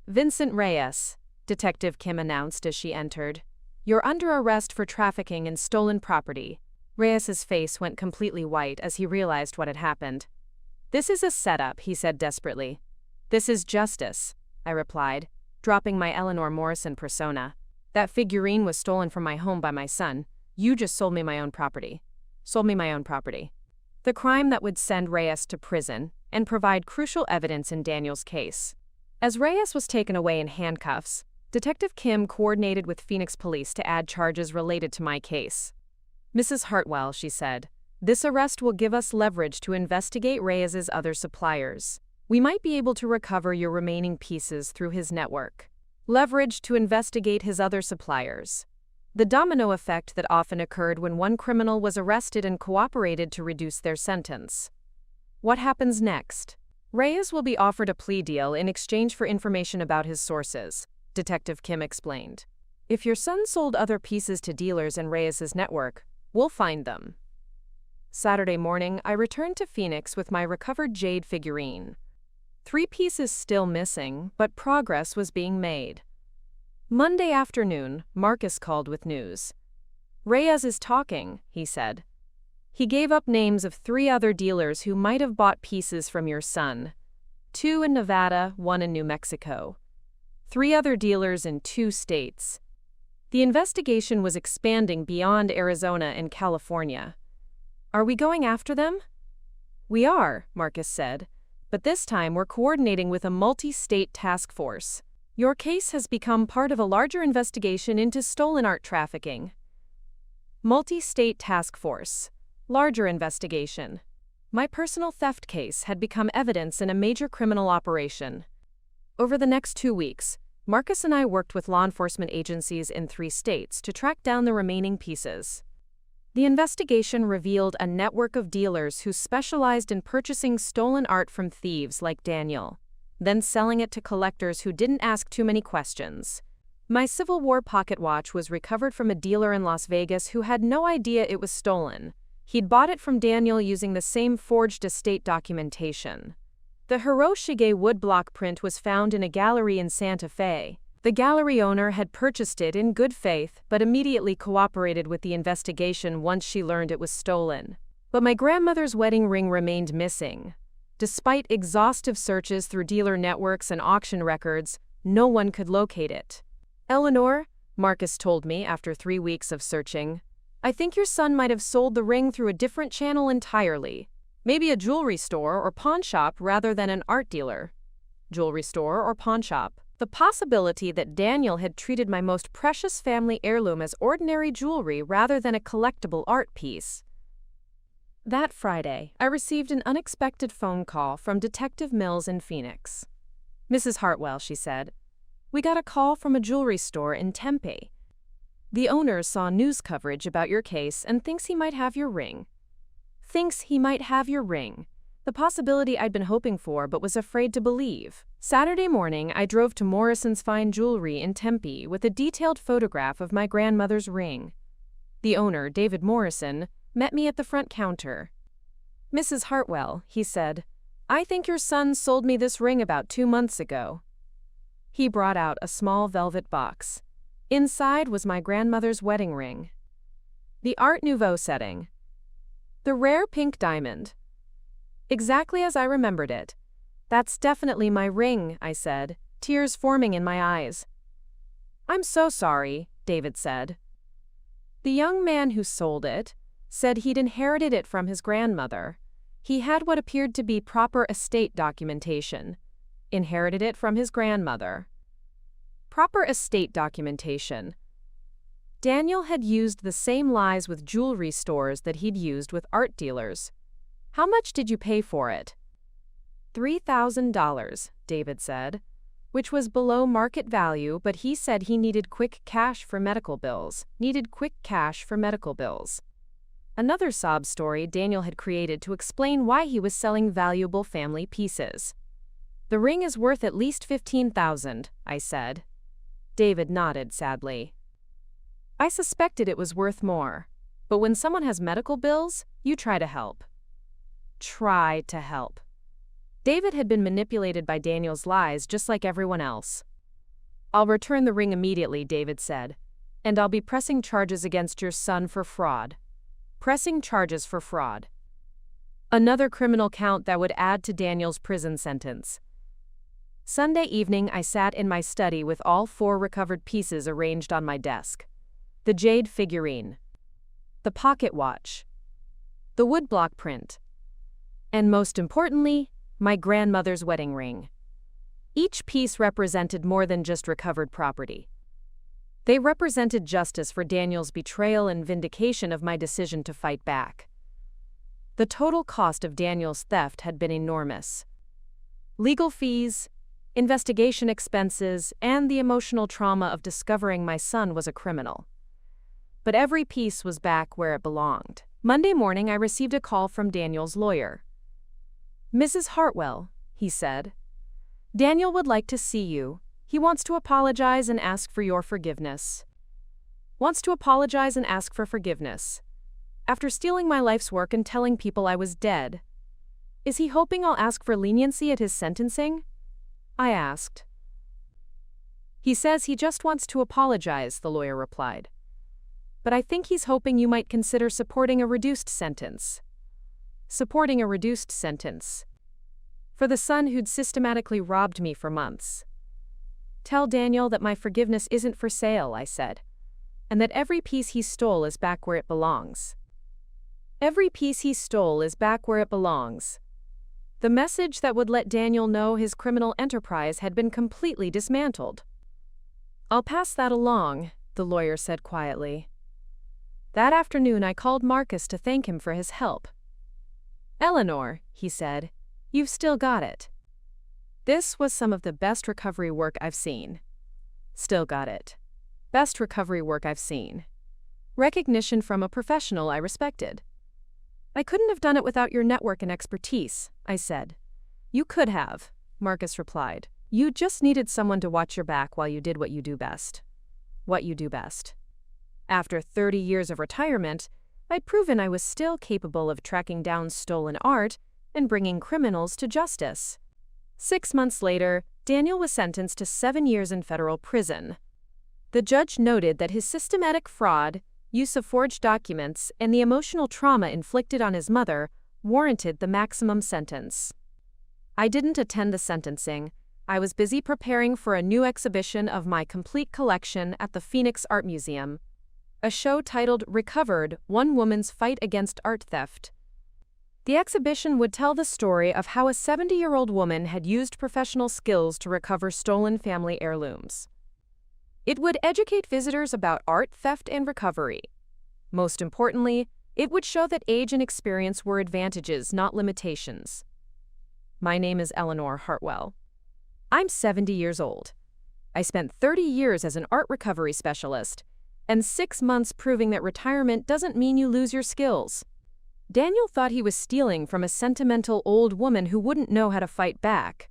Vincent Reyes, Detective Kim announced as she entered. You're under arrest for trafficking in stolen property. Reyes's face went completely white as he realized what had happened. This is a setup, he said desperately. This is justice, I replied, dropping my Eleanor Morrison persona. That figurine was stolen from my home by my son. You just sold me my own property. Sold me my own property. The crime that would send Reyes to prison and provide crucial evidence in Daniel's case. As Reyes was taken away in handcuffs, Detective Kim coordinated with Phoenix Police to add charges related to my case. Mrs. Hartwell, she said, this arrest will give us leverage to investigate Reyes's other suppliers. We might be able to recover your remaining pieces through his network. Leverage to investigate his other suppliers. The domino effect that often occurred when one criminal was arrested and cooperated to reduce their sentence. What happens next? Reyes will be offered a plea deal in exchange for information about his sources, Detective Kim explained. If your son sold other pieces to dealers in Reyes's network, we'll find them. Saturday morning, I returned to Phoenix with my recovered jade figurine. 3 pieces still missing, but progress was being made. Monday afternoon, Marcus called with news. Reyes is talking, he said. He gave up names of 3 other dealers who might have bought pieces from your son. 2 in Nevada, 1 in New Mexico. 3 other dealers in 2 states. The investigation was expanding beyond Arizona and California. Are we going after them? We are, Marcus said, but this time we're coordinating with a multi-state task force. Your case has become part of a larger investigation into stolen art trafficking. Multi-state task force. Larger investigation. My personal theft case had become evidence in a major criminal operation. Over the next 2 weeks, Marcus and I worked with law enforcement agencies in 3 states to track down the remaining pieces. The investigation revealed a network of dealers who specialized in purchasing stolen art from thieves like Daniel, then selling it to collectors who didn't ask too many questions. My Civil War pocket watch was recovered from a dealer in Las Vegas who had no idea it was stolen. He'd bought it from Daniel using the same forged estate documentation. The Hiroshige woodblock print was found in a gallery in Santa Fe. The gallery owner had purchased it in good faith, but immediately cooperated with the investigation once she learned it was stolen. But my grandmother's wedding ring remained missing. Despite exhaustive searches through dealer networks and auction records, no one could locate it. "Eleanor," Marcus told me after 3 weeks of searching, "I think your son might have sold the ring through a different channel entirely. Maybe a jewelry store or pawn shop rather than an art dealer." Jewelry store or pawn shop. The possibility that Daniel had treated my most precious family heirloom as ordinary jewelry rather than a collectible art piece. That Friday, I received an unexpected phone call from Detective Mills in Phoenix. "Mrs. Hartwell," she said, "we got a call from a jewelry store in Tempe. The owner saw news coverage about your case and thinks he might have your ring." Thinks he might have your ring. The possibility I'd been hoping for but was afraid to believe. Saturday morning, I drove to Morrison's Fine Jewelry in Tempe with a detailed photograph of my grandmother's ring. The owner, David Morrison, met me at the front counter. "Mrs. Hartwell," he said, "I think your son sold me this ring about 2 months ago." He brought out a small velvet box. Inside was my grandmother's wedding ring. The Art Nouveau setting. The rare pink diamond. Exactly as I remembered it. "That's definitely my ring," I said, tears forming in my eyes. "I'm so sorry," David said. "The young man who sold it said he'd inherited it from his grandmother. He had what appeared to be proper estate documentation. Inherited it from his grandmother." Proper estate documentation. Daniel had used the same lies with jewelry stores that he'd used with art dealers. "How much did you pay for it?" $3,000, David said, which was below market value, but he said he needed quick cash for medical bills. Another sob story Daniel had created to explain why he was selling valuable family pieces. "The ring is worth at least $15,000, I said. David nodded sadly. "I suspected it was worth more. But when someone has medical bills, you try to help." Try to help. David had been manipulated by Daniel's lies just like everyone else. "I'll return the ring immediately," David said. "And I'll be pressing charges against your son for fraud." Pressing charges for fraud. Another criminal count that would add to Daniel's prison sentence. Sunday evening, I sat in my study with all 4 recovered pieces arranged on my desk. The jade figurine. The pocket watch. The woodblock print. And most importantly, my grandmother's wedding ring. Each piece represented more than just recovered property. They represented justice for Daniel's betrayal and vindication of my decision to fight back. The total cost of Daniel's theft had been enormous. Legal fees, investigation expenses, and the emotional trauma of discovering my son was a criminal. But every piece was back where it belonged. Monday morning, I received a call from Daniel's lawyer. "Mrs. Hartwell," he said, "Daniel would like to see you. He wants to apologize and ask for your forgiveness." After stealing my life's work and telling people I was dead. "Is he hoping I'll ask for leniency at his sentencing?" I asked. "He says he just wants to apologize," the lawyer replied. "But I think he's hoping you might consider supporting a reduced sentence." Supporting a reduced sentence. For the son who'd systematically robbed me for months. "Tell Daniel that my forgiveness isn't for sale," I said, "and that every piece he stole is back where it belongs." Every piece he stole is back where it belongs. The message that would let Daniel know his criminal enterprise had been completely dismantled. "I'll pass that along," the lawyer said quietly. That afternoon, I called Marcus to thank him for his help. "Eleanor," he said, "you've still got it." This was some of the best recovery work I've seen. Still got it. Best recovery work I've seen. Recognition from a professional I respected. "I couldn't have done it without your network and expertise," I said. "You could have," Marcus replied. "You just needed someone to watch your back while you did what you do best." What you do best. After 30 years of retirement, I'd proven I was still capable of tracking down stolen art and bringing criminals to justice. 6 months later, Daniel was sentenced to 7 years in federal prison. The judge noted that his systematic fraud, use of forged documents, and the emotional trauma inflicted on his mother warranted the maximum sentence. I didn't attend the sentencing. I was busy preparing for a new exhibition of my complete collection at the Phoenix Art Museum, a show titled Recovered: One Woman's Fight Against Art Theft. The exhibition would tell the story of how a 70-year-old woman had used professional skills to recover stolen family heirlooms. It would educate visitors about art theft and recovery. Most importantly, it would show that age and experience were advantages, not limitations. My name is Eleanor Hartwell. I'm 70 years old. I spent 30 years as an art recovery specialist, and 6 months proving that retirement doesn't mean you lose your skills. Daniel thought he was stealing from a sentimental old woman who wouldn't know how to fight back.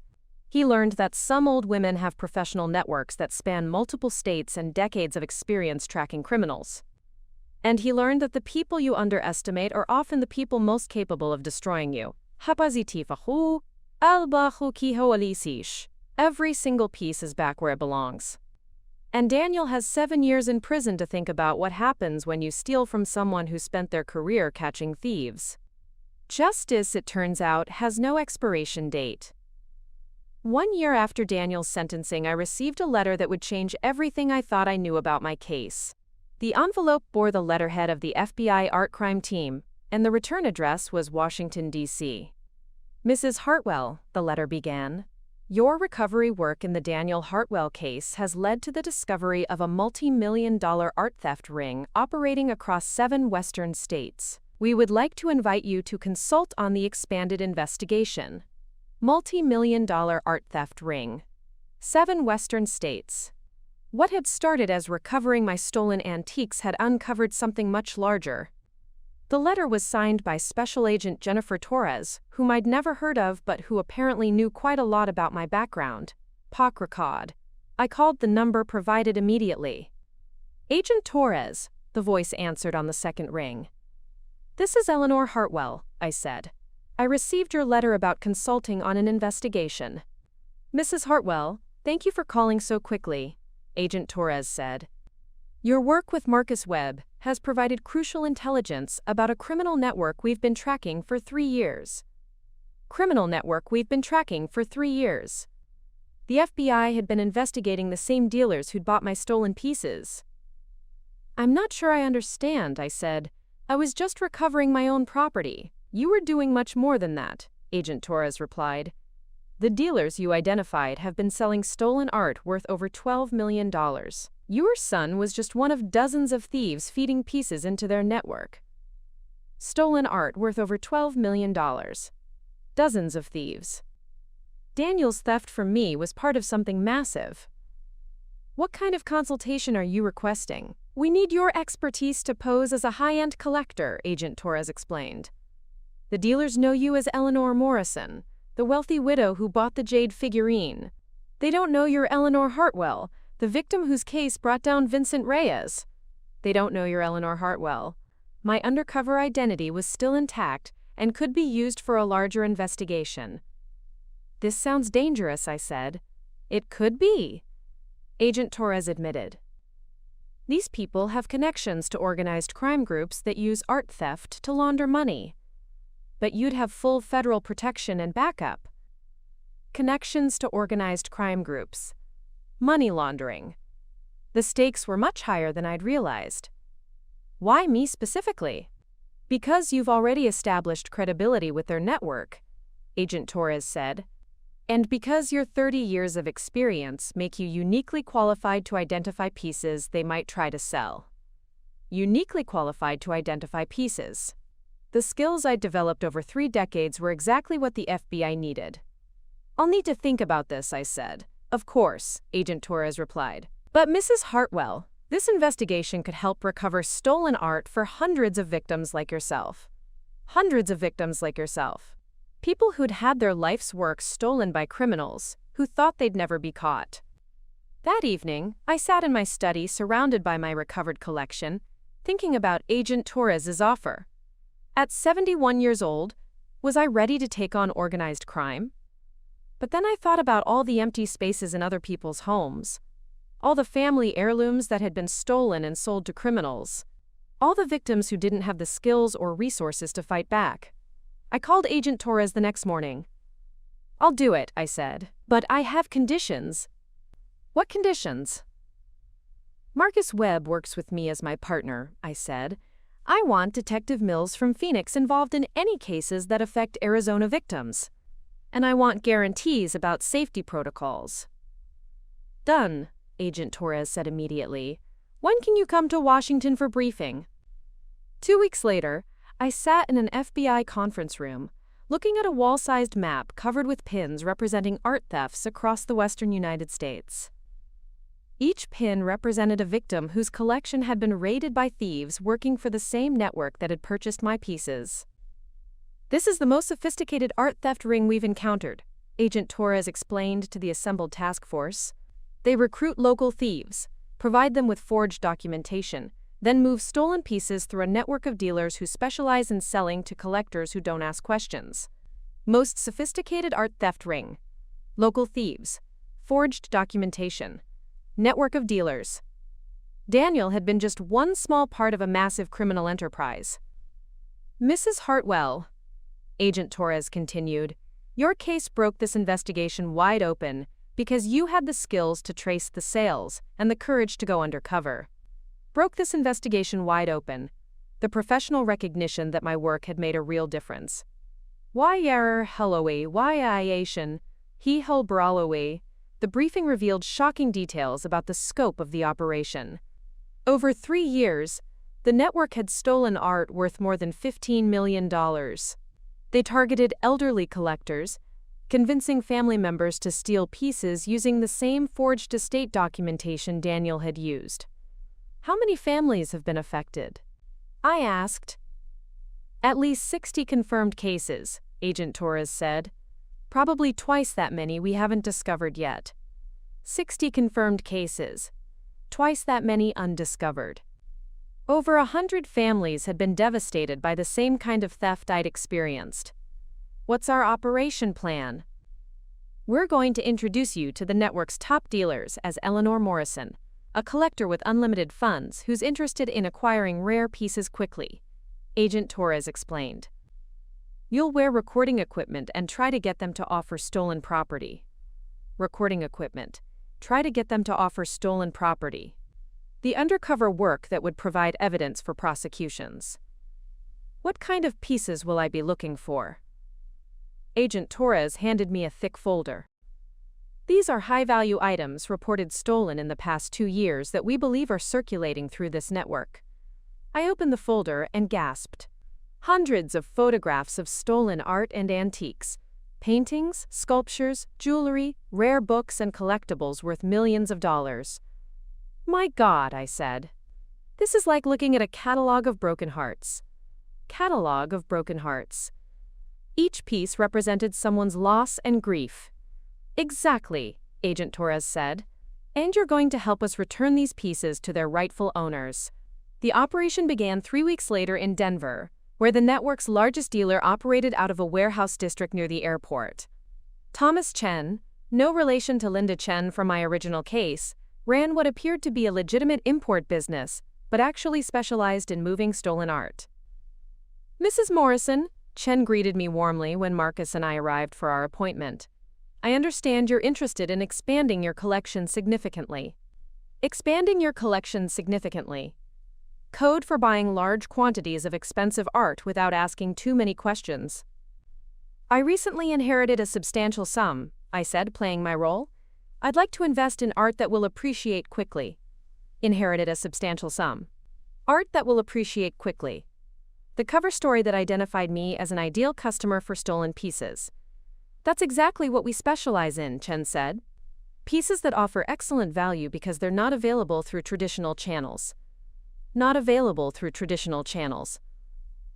He learned that some old women have professional networks that span multiple states and decades of experience tracking criminals. And he learned that the people you underestimate are often the people most capable of destroying you. Every single piece is back where it belongs. And Daniel has 7 years in prison to think about what happens when you steal from someone who spent their career catching thieves. Justice, it turns out, has no expiration date. 1 year after Daniel's sentencing, I received a letter that would change everything I thought I knew about my case. The envelope bore the letterhead of the FBI Art Crime Team, and the return address was Washington, D.C. "Mrs. Hartwell," the letter began, "your recovery work in the Daniel Hartwell case has led to the discovery of a multi-million-dollar art theft ring operating across 7 western states. We would like to invite you to consult on the expanded investigation." Multi-million-dollar art theft ring. 7 western states. What had started as recovering my stolen antiques had uncovered something much larger. The letter was signed by Special Agent Jennifer Torres, whom I'd never heard of but who apparently knew quite a lot about my background. Pocracod. I called the number provided immediately. "Agent Torres," the voice answered on the second ring. "This is Eleanor Hartwell," I said. "I received your letter about consulting on an investigation." "Mrs. Hartwell, thank you for calling so quickly," Agent Torres said. "Your work with Marcus Webb has provided crucial intelligence about a criminal network we've been tracking for 3 years. Criminal network we've been tracking for 3 years. The FBI had been investigating the same dealers who'd bought my stolen pieces." "I'm not sure I understand," I said. "I was just recovering my own property." "You were doing much more than that," Agent Torres replied. "The dealers you identified have been selling stolen art worth over $12 million. Your son was just one of dozens of thieves feeding pieces into their network." Stolen art worth over $12 million. Dozens of thieves. Daniel's theft from me was part of something massive. "What kind of consultation are you requesting?" "We need your expertise to pose as a high-end collector," Agent Torres explained. "The dealers know you as Eleanor Morrison, the wealthy widow who bought the jade figurine. They don't know you're Eleanor Hartwell, the victim whose case brought down Vincent Reyes. They don't know you're Eleanor Hartwell. My undercover identity was still intact and could be used for a larger investigation." "This sounds dangerous," I said. "It could be," Agent Torres admitted. "These people have connections to organized crime groups that use art theft to launder money. But you'd have full federal protection and backup." Connections to organized crime groups. Money laundering. The stakes were much higher than I'd realized. "Why me specifically?" "Because you've already established credibility with their network," Agent Torres said. "And because your 30 years of experience make you uniquely qualified to identify pieces they might try to sell." Uniquely qualified to identify pieces. The skills I'd developed over 3 decades were exactly what the FBI needed. "I'll need to think about this," I said. "Of course," Agent Torres replied. "But Mrs. Hartwell, this investigation could help recover stolen art for hundreds of victims like yourself. Hundreds of victims like yourself. People who'd had their life's work stolen by criminals, who thought they'd never be caught." That evening, I sat in my study surrounded by my recovered collection, thinking about Agent Torres's offer. At 71 years old, was I ready to take on organized crime? But then I thought about all the empty spaces in other people's homes, all the family heirlooms that had been stolen and sold to criminals, all the victims who didn't have the skills or resources to fight back. I called Agent Torres the next morning. "I'll do it," I said, "but I have conditions." "What conditions?" "Marcus Webb works with me as my partner," I said. "I want Detective Mills from Phoenix involved in any cases that affect Arizona victims. And I want guarantees about safety protocols." "Done," Agent Torres said immediately. "When can you come to Washington for briefing?" 2 weeks later, I sat in an FBI conference room, looking at a wall-sized map covered with pins representing art thefts across the western United States. Each pin represented a victim whose collection had been raided by thieves working for the same network that had purchased my pieces. "This is the most sophisticated art theft ring we've encountered," Agent Torres explained to the assembled task force. "They recruit local thieves, provide them with forged documentation, then move stolen pieces through a network of dealers who specialize in selling to collectors who don't ask questions. Most sophisticated art theft ring. Local thieves. Forged documentation. Network of dealers." Daniel had been just one small part of a massive criminal enterprise. "Mrs. Hartwell," Agent Torres continued, "your case broke this investigation wide open because you had the skills to trace the sales and the courage to go undercover. Broke this investigation wide open. The professional recognition that my work had made a real difference. Why yarer helloe, why iation, he hel braloe." The briefing revealed shocking details about the scope of the operation. Over 3 years, the network had stolen art worth more than $15 million. They targeted elderly collectors, convincing family members to steal pieces using the same forged estate documentation Daniel had used. "How many families have been affected?" I asked. "At least 60 confirmed cases," Agent Torres said. "Probably twice that many we haven't discovered yet. 60 confirmed cases. Twice that many undiscovered. Over 100 families had been devastated by the same kind of theft I'd experienced. What's our operation plan?" "We're going to introduce you to the network's top dealers as Eleanor Morrison, a collector with unlimited funds who's interested in acquiring rare pieces quickly," Agent Torres explained. "You'll wear recording equipment and try to get them to offer stolen property." Recording equipment. Try to get them to offer stolen property. The undercover work that would provide evidence for prosecutions. "What kind of pieces will I be looking for?" Agent Torres handed me a thick folder. "These are high-value items reported stolen in the past 2 years that we believe are circulating through this network." I opened the folder and gasped. Hundreds of photographs of stolen art and antiques. Paintings, sculptures, jewelry, rare books, and collectibles worth millions of dollars. "My God," I said. "This is like looking at a catalog of broken hearts." Catalog of broken hearts. Each piece represented someone's loss and grief. "Exactly," Agent Torres said. "And you're going to help us return these pieces to their rightful owners." The operation began 3 weeks later in Denver, where the network's largest dealer operated out of a warehouse district near the airport. Thomas Chen, no relation to Linda Chen from my original case, ran what appeared to be a legitimate import business, but actually specialized in moving stolen art. "Mrs. Morrison," Chen greeted me warmly when Marcus and I arrived for our appointment. "I understand you're interested in expanding your collection significantly." Expanding your collection significantly. Code for buying large quantities of expensive art without asking too many questions. "I recently inherited a substantial sum," I said, playing my role. "I'd like to invest in art that will appreciate quickly." Inherited a substantial sum. Art that will appreciate quickly. The cover story that identified me as an ideal customer for stolen pieces. That's exactly what we specialize in, Chen said. Pieces that offer excellent value because they're not available through traditional channels. Not available through traditional channels.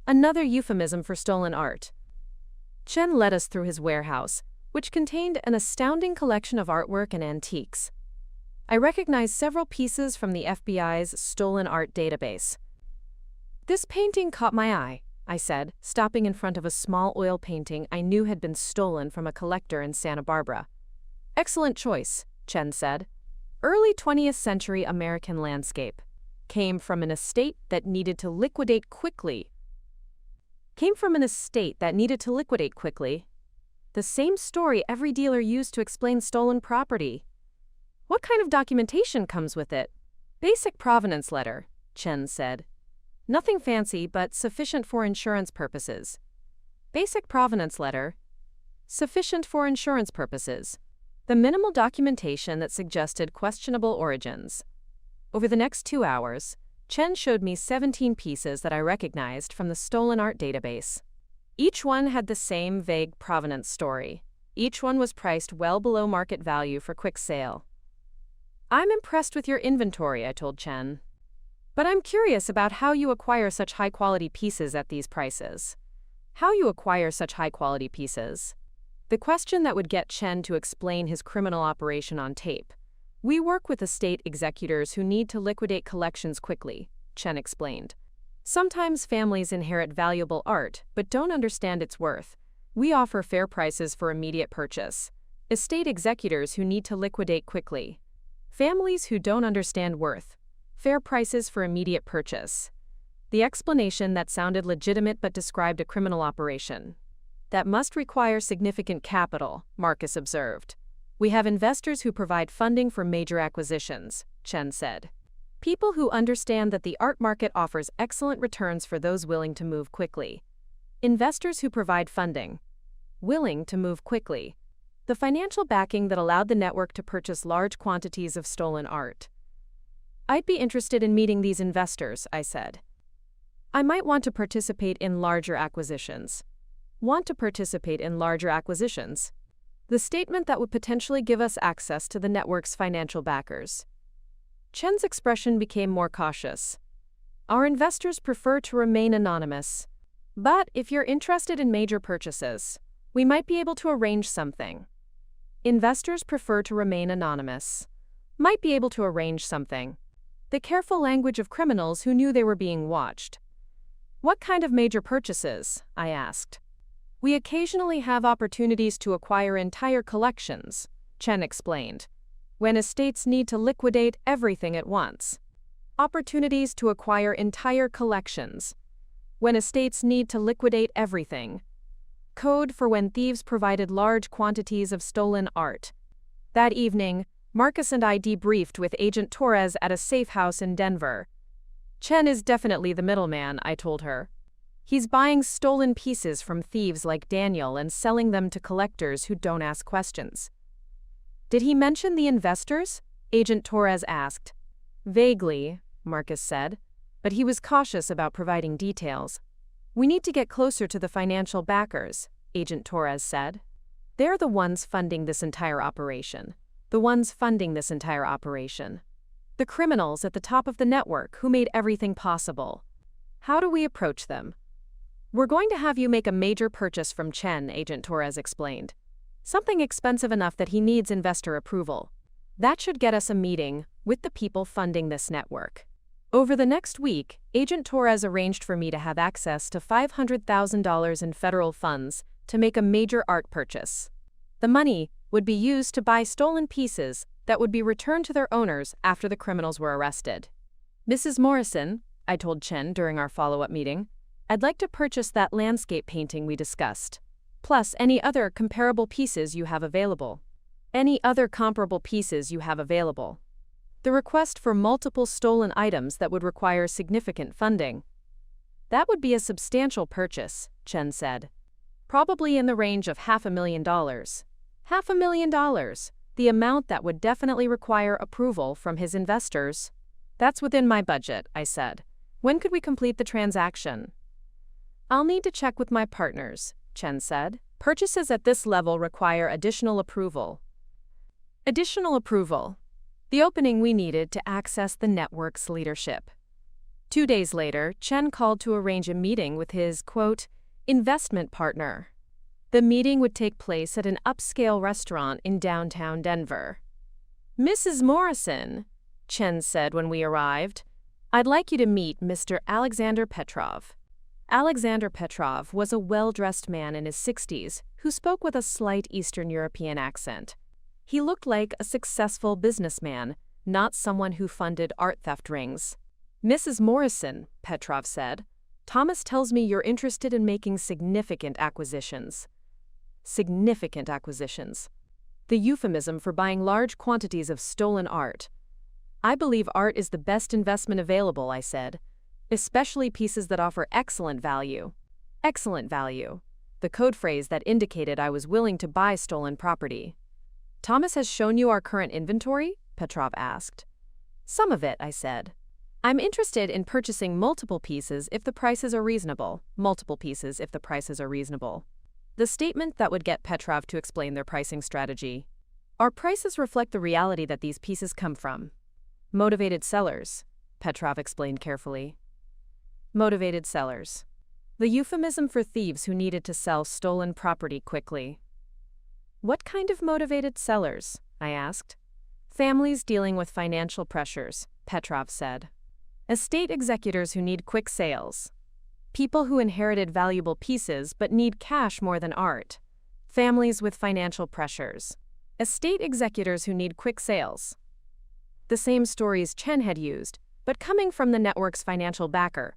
Another euphemism for stolen art. Chen led us through his warehouse, which contained an astounding collection of artwork and antiques. I recognized several pieces from the FBI's stolen art database. This painting caught my eye, I said, stopping in front of a small oil painting I knew had been stolen from a collector in Santa Barbara. Excellent choice, Chen said. Early 20th century American landscape. Came from an estate that needed to liquidate quickly. The same story every dealer used to explain stolen property. What kind of documentation comes with it? Basic provenance letter, Chen said. Nothing fancy, but sufficient for insurance purposes. Basic provenance letter. Sufficient for insurance purposes. The minimal documentation that suggested questionable origins. Over the next 2 hours, Chen showed me 17 pieces that I recognized from the stolen art database. Each one had the same vague provenance story. Each one was priced well below market value for quick sale. I'm impressed with your inventory, I told Chen. But I'm curious about how you acquire such high-quality pieces at these prices. The question that would get Chen to explain his criminal operation on tape. We work with estate executors who need to liquidate collections quickly, Chen explained. Sometimes families inherit valuable art but don't understand its worth. We offer fair prices for immediate purchase. Estate executors who need to liquidate quickly. Families who don't understand worth. Fair prices for immediate purchase. The explanation that sounded legitimate but described a criminal operation. That must require significant capital, Marcus observed. We have investors who provide funding for major acquisitions, Chen said. People who understand that the art market offers excellent returns for those willing to move quickly. Investors who provide funding. Willing to move quickly. The financial backing that allowed the network to purchase large quantities of stolen art. I'd be interested in meeting these investors, I said. I might want to participate in larger acquisitions. The statement that would potentially give us access to the network's financial backers. Chen's expression became more cautious. Our investors prefer to remain anonymous. But if you're interested in major purchases, we might be able to arrange something. Investors prefer to remain anonymous. Might be able to arrange something. The careful language of criminals who knew they were being watched. What kind of major purchases? I asked. We occasionally have opportunities to acquire entire collections, Chen explained. When estates need to liquidate everything at once. Opportunities to acquire entire collections. When estates need to liquidate everything. Code for when thieves provided large quantities of stolen art. That evening, Marcus and I debriefed with Agent Torres at a safe house in Denver. Chen is definitely the middleman, I told her. He's buying stolen pieces from thieves like Daniel and selling them to collectors who don't ask questions. Did he mention the investors? Agent Torres asked. Vaguely, Marcus said, but he was cautious about providing details. We need to get closer to the financial backers, Agent Torres said. They're the ones funding this entire operation. The criminals at the top of the network who made everything possible. How do we approach them? We're going to have you make a major purchase from Chen, Agent Torres explained. Something expensive enough that he needs investor approval. That should get us a meeting with the people funding this network. Over the next week, Agent Torres arranged for me to have access to $500,000 in federal funds to make a major art purchase. The money would be used to buy stolen pieces that would be returned to their owners after the criminals were arrested. Mrs. Morrison, I told Chen during our follow-up meeting, I'd like to purchase that landscape painting we discussed, plus any other comparable pieces you have available. The request for multiple stolen items that would require significant funding. That would be a substantial purchase, Chen said. Probably in the range of $500,000. $500,000, the amount that would definitely require approval from his investors. That's within my budget, I said. When could we complete the transaction? I'll need to check with my partners, Chen said. Purchases at this level require additional approval. Additional approval. The opening we needed to access the network's leadership. 2 days later, Chen called to arrange a meeting with his, quote, investment partner. The meeting would take place at an upscale restaurant in downtown Denver. Mrs. Morrison, Chen said when we arrived, I'd like you to meet Mr. Alexander Petrov. Alexander Petrov was a well-dressed man in his 60s who spoke with a slight Eastern European accent. He looked like a successful businessman, not someone who funded art theft rings. Mrs. Morrison, Petrov said, Thomas tells me you're interested in making significant acquisitions. Significant acquisitions. The euphemism for buying large quantities of stolen art. I believe art is the best investment available, I said, especially pieces that offer excellent value. Excellent value. The code phrase that indicated I was willing to buy stolen property. Thomas has shown you our current inventory? Petrov asked. Some of it, I said. I'm interested in purchasing multiple pieces if the prices are reasonable. Multiple pieces if the prices are reasonable. The statement that would get Petrov to explain their pricing strategy. Our prices reflect the reality that these pieces come from. Motivated sellers, Petrov explained carefully. Motivated sellers. The euphemism for thieves who needed to sell stolen property quickly. What kind of motivated sellers? I asked. Families dealing with financial pressures, Petrov said. Estate executors who need quick sales. People who inherited valuable pieces but need cash more than art. Families with financial pressures. Estate executors who need quick sales. The same stories Chen had used, but coming from the network's financial backer.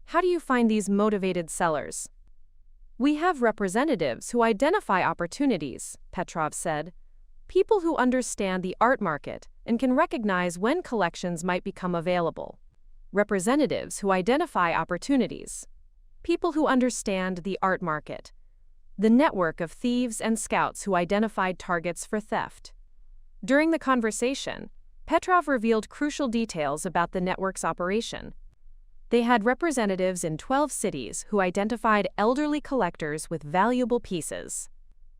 How do you find these motivated sellers? We have representatives who identify opportunities, Petrov said. People who understand the art market and can recognize when collections might become available. Representatives who identify opportunities. People who understand the art market. The network of thieves and scouts who identified targets for theft. During the conversation, Petrov revealed crucial details about the network's operation. They had representatives in 12 cities who identified elderly collectors with valuable pieces.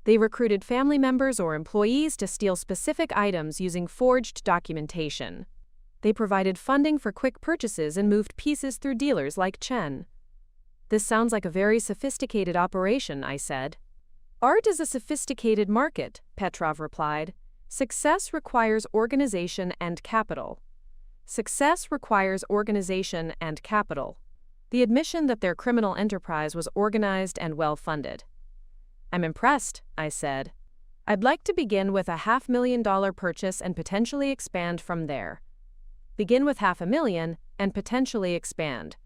They recruited family members or employees to steal specific items using forged documentation. They provided funding for quick purchases and moved pieces through dealers like Chen. This sounds like a very sophisticated operation, I said. Art is a sophisticated market, Petrov replied. Success requires organization and capital. Success requires organization and capital. The admission that their criminal enterprise was organized and well-funded. I'm impressed, I said. I'd like to begin with a $500,000 purchase and potentially expand from there. Begin with $500,000 and potentially expand.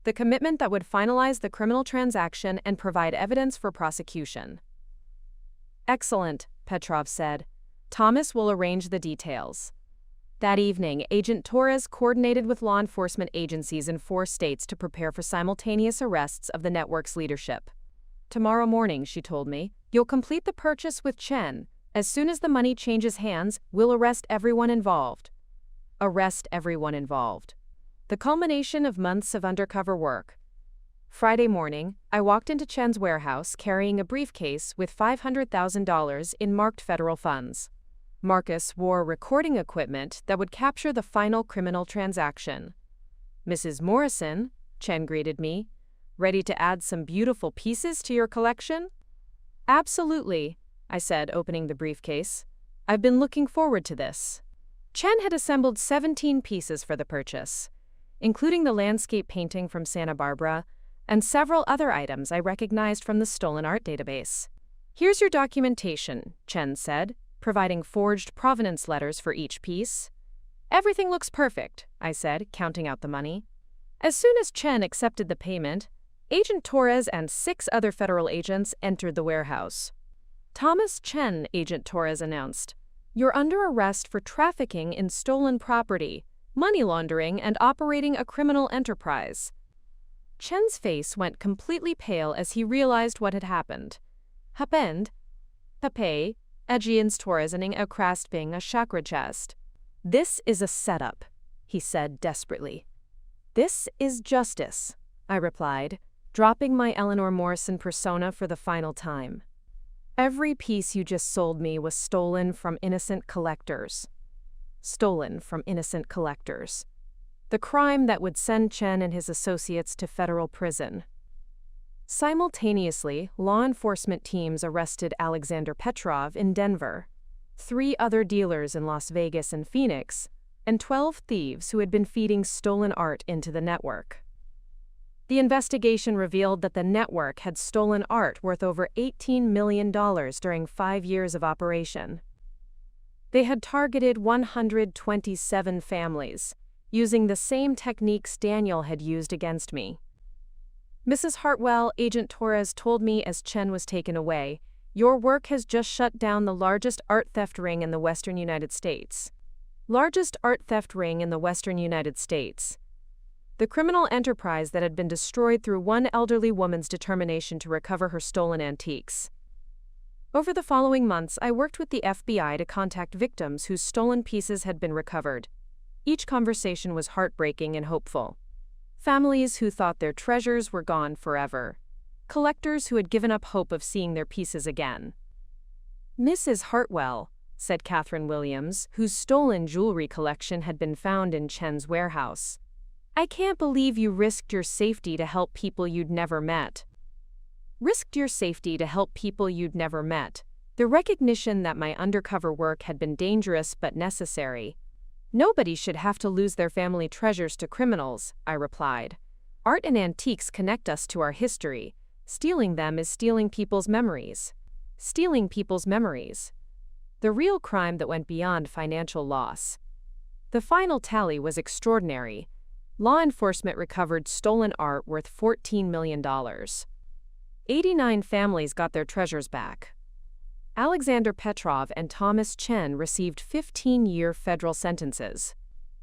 The commitment that would finalize the criminal transaction and provide evidence for prosecution. Excellent, Petrov said. Thomas will arrange the details. That evening, Agent Torres coordinated with law enforcement agencies in 4 states to prepare for simultaneous arrests of the network's leadership. Tomorrow morning, she told me, you'll complete the purchase with Chen. As soon as the money changes hands, we'll arrest everyone involved. Arrest everyone involved. The culmination of months of undercover work. Friday morning, I walked into Chen's warehouse carrying a briefcase with $500,000 in marked federal funds. Marcus wore recording equipment that would capture the final criminal transaction. Mrs. Morrison, Chen greeted me, ready to add some beautiful pieces to your collection? Absolutely, I said, opening the briefcase. I've been looking forward to this. Chen had assembled 17 pieces for the purchase, including the landscape painting from Santa Barbara and several other items I recognized from the stolen art database. Here's your documentation, Chen said, providing forged provenance letters for each piece. Everything looks perfect, I said, counting out the money. As soon as Chen accepted the payment, Agent Torres and 6 other federal agents entered the warehouse. Thomas Chen, Agent Torres announced. You're under arrest for trafficking in stolen property, money laundering, and operating a criminal enterprise. Chen's face went completely pale as he realized what had happened. Happened? Hape, Agents Torres and a Krastbing a chakra chest. This is a setup, he said desperately. This is justice, I replied, dropping my Eleanor Morrison persona for the final time. Every piece you just sold me was stolen from innocent collectors. Stolen from innocent collectors. The crime that would send Chen and his associates to federal prison. Simultaneously, law enforcement teams arrested Alexander Petrov in Denver, 3 other dealers in Las Vegas and Phoenix, and 12 thieves who had been feeding stolen art into the network. The investigation revealed that the network had stolen art worth over $18 million during 5 years of operation. They had targeted 127 families, using the same techniques Daniel had used against me. Mrs. Hartwell, Agent Torres told me as Chen was taken away, "Your work has just shut down the largest art theft ring in the western United States." Largest art theft ring in the western United States. The criminal enterprise that had been destroyed through one elderly woman's determination to recover her stolen antiques. Over the following months, I worked with the FBI to contact victims whose stolen pieces had been recovered. Each conversation was heartbreaking and hopeful. Families who thought their treasures were gone forever. Collectors who had given up hope of seeing their pieces again. "Mrs. Hartwell," said Catherine Williams, whose stolen jewelry collection had been found in Chen's warehouse, "I can't believe you risked your safety to help people you'd never met." Risked your safety to help people you'd never met. The recognition that my undercover work had been dangerous but necessary. "Nobody should have to lose their family treasures to criminals," I replied. "Art and antiques connect us to our history. Stealing them is stealing people's memories. Stealing people's memories. The real crime that went beyond financial loss." The final tally was extraordinary. Law enforcement recovered stolen art worth $14 million. 89 families got their treasures back. Alexander Petrov and Thomas Chen received 15-year federal sentences.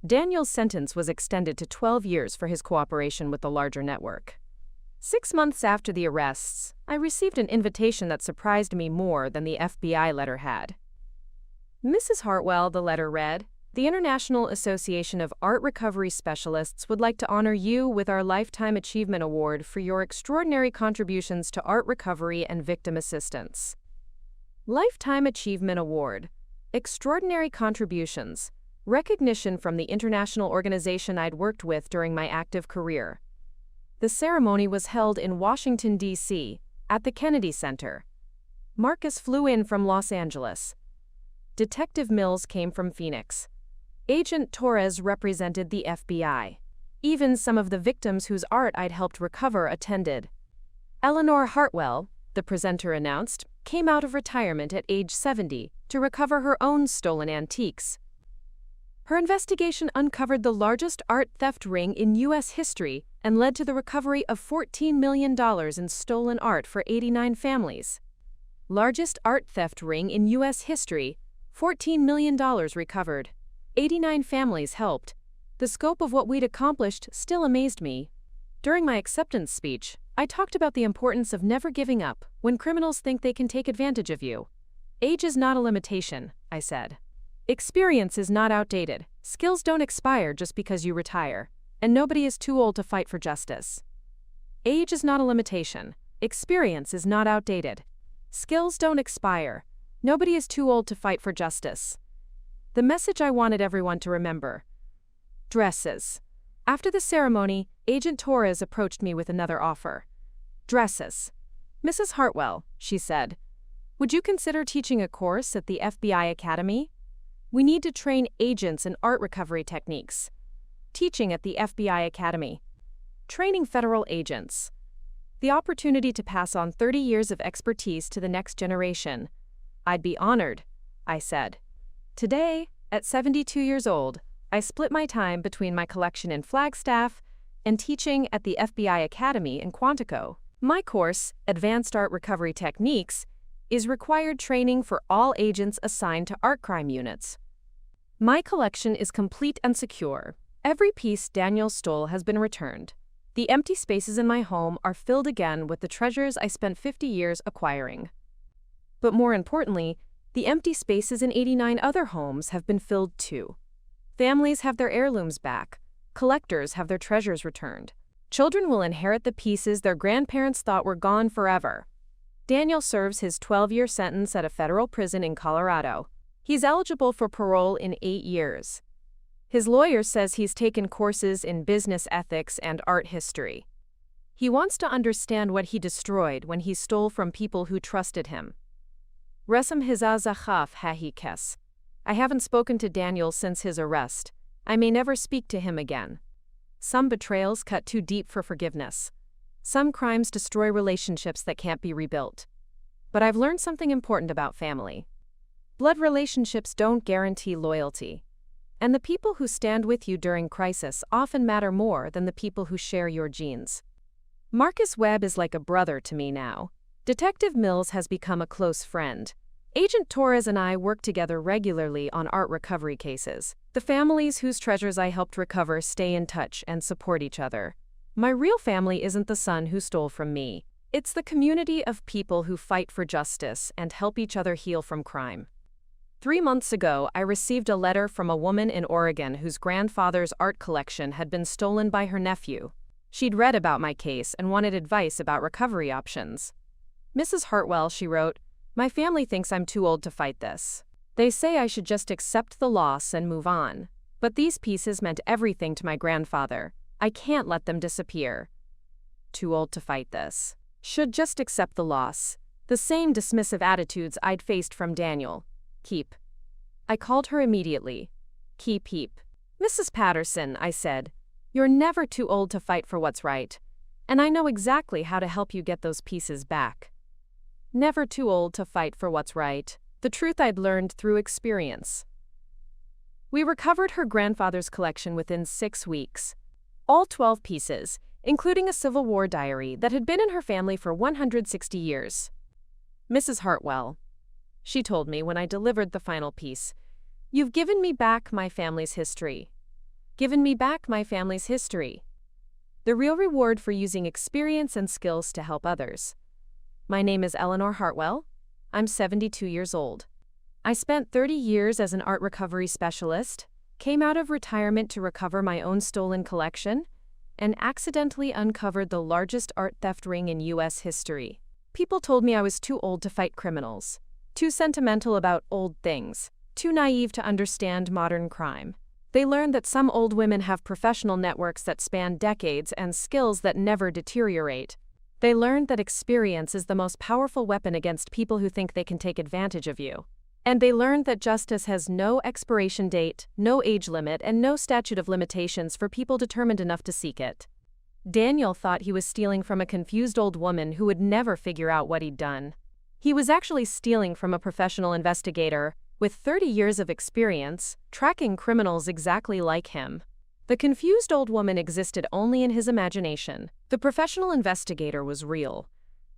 Daniel's sentence was extended to 12 years for his cooperation with the larger network. 6 months after the arrests, I received an invitation that surprised me more than the FBI letter had. "Mrs. Hartwell," the letter read, "the International Association of Art Recovery Specialists would like to honor you with our Lifetime Achievement Award for your extraordinary contributions to art recovery and victim assistance." Lifetime Achievement Award. Extraordinary contributions. Recognition from the international organization I'd worked with during my active career. The ceremony was held in Washington, D.C., at the Kennedy Center. Marcus flew in from Los Angeles. Detective Mills came from Phoenix. Agent Torres represented the FBI. Even some of the victims whose art I'd helped recover attended. Eleanor Hartwell, the presenter announced, came out of retirement at age 70 to recover her own stolen antiques. Her investigation uncovered the largest art theft ring in U.S. history and led to the recovery of $14 million in stolen art for 89 families. Largest art theft ring in U.S. history, $14 million recovered. 89 families helped. The scope of what we'd accomplished still amazed me. During my acceptance speech, I talked about the importance of never giving up when criminals think they can take advantage of you. "Age is not a limitation," I said. "Experience is not outdated. Skills don't expire just because you retire, and nobody is too old to fight for justice. Age is not a limitation. Experience is not outdated. Skills don't expire. Nobody is too old to fight for justice." The message I wanted everyone to remember. Dresses. After the ceremony, Agent Torres approached me with another offer. "Dresses. Mrs. Hartwell," she said, "would you consider teaching a course at the FBI Academy? We need to train agents in art recovery techniques. Teaching at the FBI Academy. Training federal agents. The opportunity to pass on 30 years of expertise to the next generation. I'd be honored," I said. Today, at 72 years old, I split my time between my collection in Flagstaff and teaching at the FBI Academy in Quantico. My course, Advanced Art Recovery Techniques, is required training for all agents assigned to art crime units. My collection is complete and secure. Every piece Daniel stole has been returned. The empty spaces in my home are filled again with the treasures I spent 50 years acquiring. But more importantly, the empty spaces in 89 other homes have been filled too. Families have their heirlooms back. Collectors have their treasures returned. Children will inherit the pieces their grandparents thought were gone forever. Daniel serves his 12-year sentence at a federal prison in Colorado. He's eligible for parole in 8 years. His lawyer says he's taken courses in business ethics and art history. He wants to understand what he destroyed when he stole from people who trusted him. Resem hizazachaf hahikes. I haven't spoken to Daniel since his arrest. I may never speak to him again. Some betrayals cut too deep for forgiveness. Some crimes destroy relationships that can't be rebuilt. But I've learned something important about family. Blood relationships don't guarantee loyalty. And the people who stand with you during crisis often matter more than the people who share your genes. Marcus Webb is like a brother to me now. Detective Mills has become a close friend. Agent Torres and I work together regularly on art recovery cases. The families whose treasures I helped recover stay in touch and support each other. My real family isn't the son who stole from me. It's the community of people who fight for justice and help each other heal from crime. 3 months ago, I received a letter from a woman in Oregon whose grandfather's art collection had been stolen by her nephew. She'd read about my case and wanted advice about recovery options. Mrs. Hartwell, she wrote, "My family thinks I'm too old to fight this. They say I should just accept the loss and move on. But these pieces meant everything to my grandfather. I can't let them disappear. Too old to fight this. Should just accept the loss." The same dismissive attitudes I'd faced from Daniel. Keep. I called her immediately. Keep. "Mrs. Patterson," I said, "you're never too old to fight for what's right. And I know exactly how to help you get those pieces back." Never too old to fight for what's right. The truth I'd learned through experience. We recovered her grandfather's collection within 6 weeks. All 12 pieces, including a Civil War diary that had been in her family for 160 years. Mrs. Hartwell. She told me when I delivered the final piece, "You've given me back my family's history. Given me back my family's history. The real reward for using experience and skills to help others." My name is Eleanor Hartwell. I'm 72 years old. I spent 30 years as an art recovery specialist, came out of retirement to recover my own stolen collection, and accidentally uncovered the largest art theft ring in U.S. history. People told me I was too old to fight criminals, too sentimental about old things, too naive to understand modern crime. They learned that some old women have professional networks that span decades and skills that never deteriorate. They learned that experience is the most powerful weapon against people who think they can take advantage of you. And they learned that justice has no expiration date, no age limit, and no statute of limitations for people determined enough to seek it. Daniel thought he was stealing from a confused old woman who would never figure out what he'd done. He was actually stealing from a professional investigator with 30 years of experience, tracking criminals exactly like him. The confused old woman existed only in his imagination. The professional investigator was real,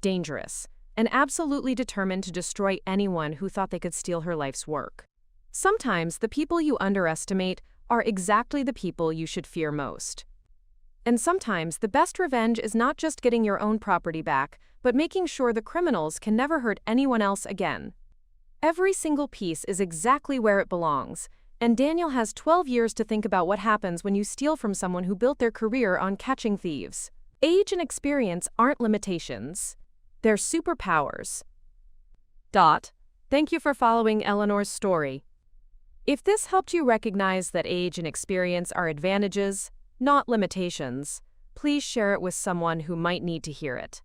dangerous, and absolutely determined to destroy anyone who thought they could steal her life's work. Sometimes the people you underestimate are exactly the people you should fear most. And sometimes the best revenge is not just getting your own property back, but making sure the criminals can never hurt anyone else again. Every single piece is exactly where it belongs, and Daniel has 12 years to think about what happens when you steal from someone who built their career on catching thieves. Age and experience aren't limitations. They're superpowers. Thank you for following Eleanor's story. If this helped you recognize that age and experience are advantages, not limitations, please share it with someone who might need to hear it.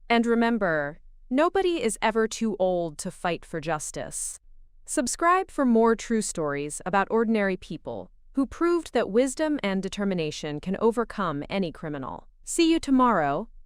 And remember, nobody is ever too old to fight for justice. Subscribe for more true stories about ordinary people who proved that wisdom and determination can overcome any criminal. See you tomorrow.